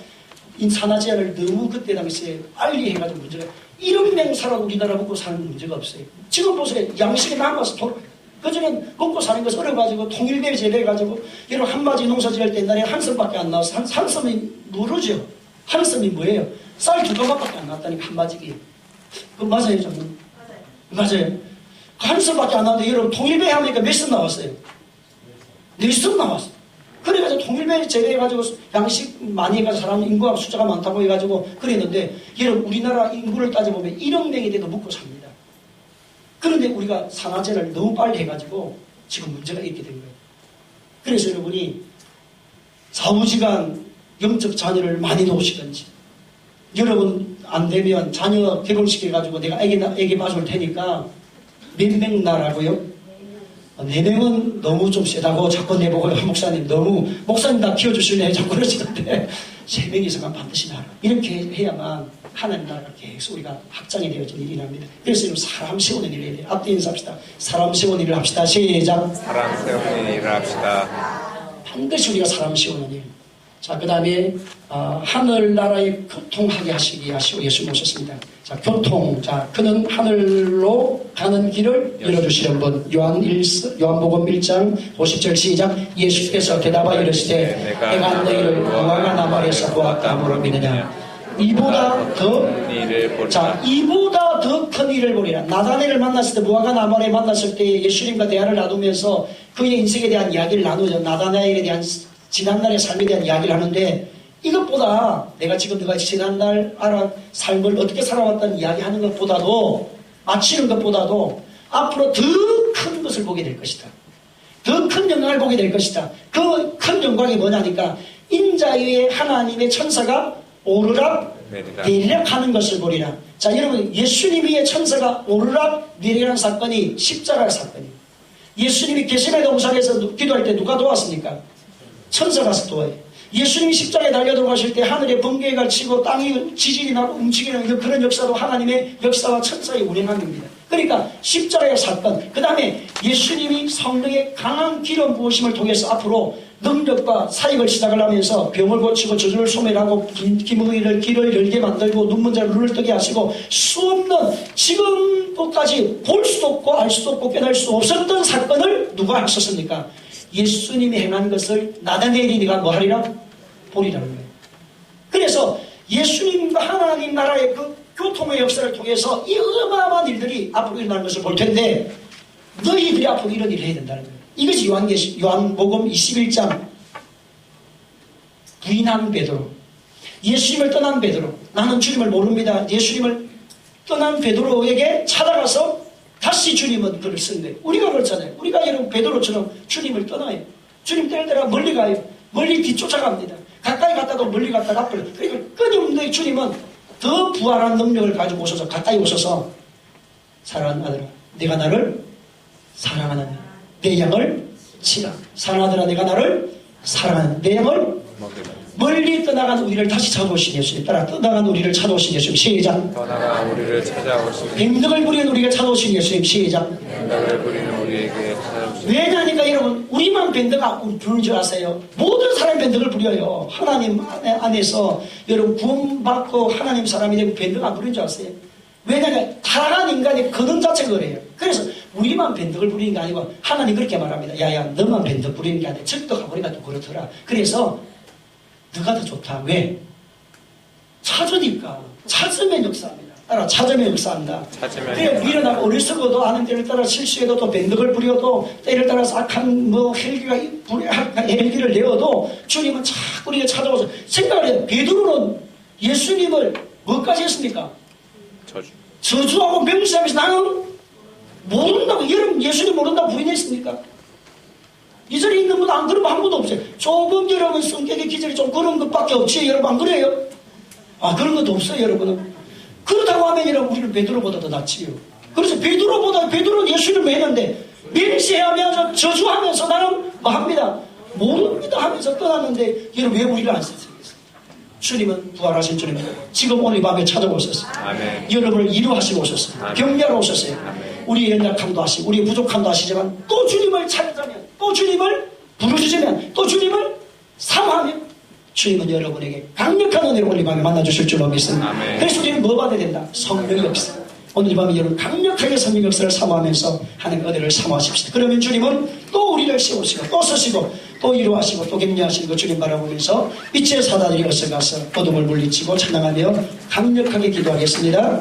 산화제한을 너무 그때 당시에 빨리 해가지고 문제가 1억 명 살아도 우리나라 먹고 사는 문제가 없어요. 지금 보세요. 양식이 남아서 그전엔 먹고 사는 것이 어려가지고 통일대 제대해가지고 여러분 한마디 농사 지을 때 옛날에 한 섬밖에 안 나와서 한 섬이 모르죠. 한 섬이 뭐예요? 쌀 2가마밖에 안 나왔다니까 한마디기. 그거 맞아요 저는? 맞아요. 한 섬밖에 안 나왔는데 여러분 통일배 하니까 몇 섬 나왔어요? 4섬 나왔어요. 그래가지고 통일배 제외해가지고 양식 많이 해가지고 사람 인구가 숫자가 많다고 해가지고 그랬는데 여러분 우리나라 인구를 따져보면 1억 명이 돼도 먹고 삽니다. 그런데 우리가 산화제를 너무 빨리 해가지고 지금 문제가 있게 된 거예요. 그래서 여러분이 좌우지간 영적 자녀를 많이 놓으시든지 여러분 안 되면 자녀 결혼시켜가지고 내가 애기 봐줄 테니까 몇 명 나라고요? 4명은 너무 좀 세다고 자꾸 내보고요. 목사님 너무 목사님 다 키워주실래요? 자꾸 그러시는데 3명 이상은 반드시 나라. 이렇게 해야만 하나님 나라가 계속 우리가 확장이 되어지는 일이 납니다. 그래서 지금 사람 세우는 일을 해야 돼요. 앞뒤 인사합시다. 사람 세우는 일을 합시다. 시작. 사람 세우는 일을 합시다. 반드시 우리가 사람 세우는 일. 자, 그 다음에 하늘나라에 교통하게 하시기 하시고 예수 모셨습니다. 자, 교통. 자, 그는 하늘로 가는 길을 열어주시는 분. 요한복음 1장 50절 시작. 예수께서 대답하여 이르시되 내가 너희를 무화과 나무 아래에서 보았다 함으로 믿느냐. 이보다 더 큰 일을 보리라. 나다네를 만났을 때 무화과 나무 아래 만났을 때 예수님과 대화를 나누면서 그의 인생에 대한 이야기를 나누죠. 나다나엘에 대한 지난날의 삶에 대한 이야기를 하는데 이것보다 내가 지금 너가 지난날 삶을 어떻게 살아왔다는 이야기하는 것보다도 마치는 것보다도 앞으로 더 큰 것을 보게 될 것이다. 더 큰 영광을 보게 될 것이다. 그 큰 영광이 뭐냐니까 인자 위에 하나님의 천사가 오르락 내리락 하는 것을 보리라. 자, 여러분 예수님 위에 천사가 오르락 내리락 사건이 십자가 사건이에요. 예수님이 게세마네 동산에서 기도할 때 누가 도왔습니까? 천사가 도와요. 예수님이 십자가에 달려 들어가실 때 하늘에 번개가 치고 땅이 지진이 나고 움직이는 그런 역사도 하나님의 역사와 천사의 운행함입니다. 그러니까 십자가의 사건, 그 다음에 예수님이 성령의 강한 기름 부으심을 통해서 앞으로 능력과 사역을 시작을 하면서 병을 고치고 저주를 소멸하고 기문을 길을 열게 만들고 눈먼 자를 눈을 뜨게 하시고 수없는 지금까지 볼 수도 없고 알 수도 없고 깨달을 수 없었던 사건을 누가 하셨습니까? 예수님이 행한 것을 나다네엘이가 뭐 하리라? 보리라는 거예요. 그래서 예수님과 하나님 나라의 그 교통의 역사를 통해서 이 어마어마한 일들이 앞으로 일어나는 것을 볼 텐데 너희들이 앞으로 이런 일을 해야 된다는 거예요. 이것이 요한복음 21장 부인한 베드로, 예수님을 떠난 베드로, 나는 주님을 모릅니다. 예수님을 떠난 베드로에게 찾아가서 다시 주님은 글을 쓴대. 우리가 그렇잖아요. 우리가 여러분 베드로처럼 주님을 떠나요. 주님 떠날 때가 멀리 가요. 멀리 뒤쫓아갑니다. 가까이 갔다도 멀리 갔다가 앞으로. 그러니까 끊임없는 주님은 더 부활한 능력을 가지고 오셔서 가까이 오셔서 사랑하는 아들아 내가 나를 사랑하느냐 내 양을 치라. 사랑하는 아들아 내가 나를 사랑하느냐 내 양을 먹이라. 멀리 떠나간 우리를 다시 찾아오신 예수님 따라 떠나간 우리를 찾아오신 예수님 시작. 떠나가 우리를 찾아오시니 뱀덕을 부리는 우리가 찾아오신 예수님 시작. 뱀덕을 부리는 우리에게 찾아오시니 왜냐니까 여러분 우리만 밴드가 부르는 줄 아세요? 모든 사람이 밴드를 부려요. 하나님 안에서 여러분 구원받고 하나님 사람이 되면 밴드가 안 부르는 줄 아세요? 왜냐하면 타락한 인간의 근원 자체가 그래요. 그래서 우리만 밴드를 부리는 게 아니고 하나님 그렇게 말합니다. 야야 너만 밴드 부리는 게 아니라 적도 가보니까 또 그렇더라. 그래서 너가 더 좋다. 왜? 찾으니까 찾으면 역사합니다. 따라 찾으면 역사한다. 찾으면 그래 밀어나고 어리석어도 아는 때를 따라 실수해도 또 밴드를 부려도 때를 따라서 악한 뭐 헬기를 내어도 주님은 자꾸 우리가 찾아와서 생각을 해요. 베드로는 예수님을 뭐까지 했습니까? 저주. 저주하고 맹세하면서 나는 모른다고 여러분 예수님 모른다고 부인했습니까? 이 자리에 있는 분도 안 그러면 한 분도 없어요. 조금 여러분 성격의 기질이 좀 그런 것밖에 없지 여러분 안 그래요? 아 그런 것도 없어요 여러분은. 그렇다고 하면 여러분 우리는 베드로보다 더 낫지요. 그래서 베드로는 예수를 믿는데 맹세하면서 저주하면서 나는 뭐 합니다. 모릅니다 하면서 떠났는데 여러분 왜 우리를 안 쓰세요? 주님은 부활하신 주님입니다. 지금 오늘 밤에 찾아오셨어요. 아멘. 여러분을 이루하시고 오셨어요. 아멘. 격려하러 오셨어요. 아멘. 우리의 연약함도 하시고 우리의 부족함도 하시지만 또 주님을 찾자면 또 주님을 부르시면 또 주님을 사모하면 주님은 여러분에게 강력한 은혜로 오늘 밤에 만나주실 줄로 믿습니다. 아멘. 그래서 우리는 뭐 받아야 된다? 성령의 역사. 오늘 밤에 여러분 강력하게 성령 역사를 사모하면서 하나님의 은혜를 사모하십시다. 그러면 주님은 또 우리를 세우시고 또 쓰시고 또 이루하시고 또 격려하시는 거 주님 바라보면서 빛의 사단들이 어서 가서 어둠을 물리치고 찬양하며 강력하게 기도하겠습니다.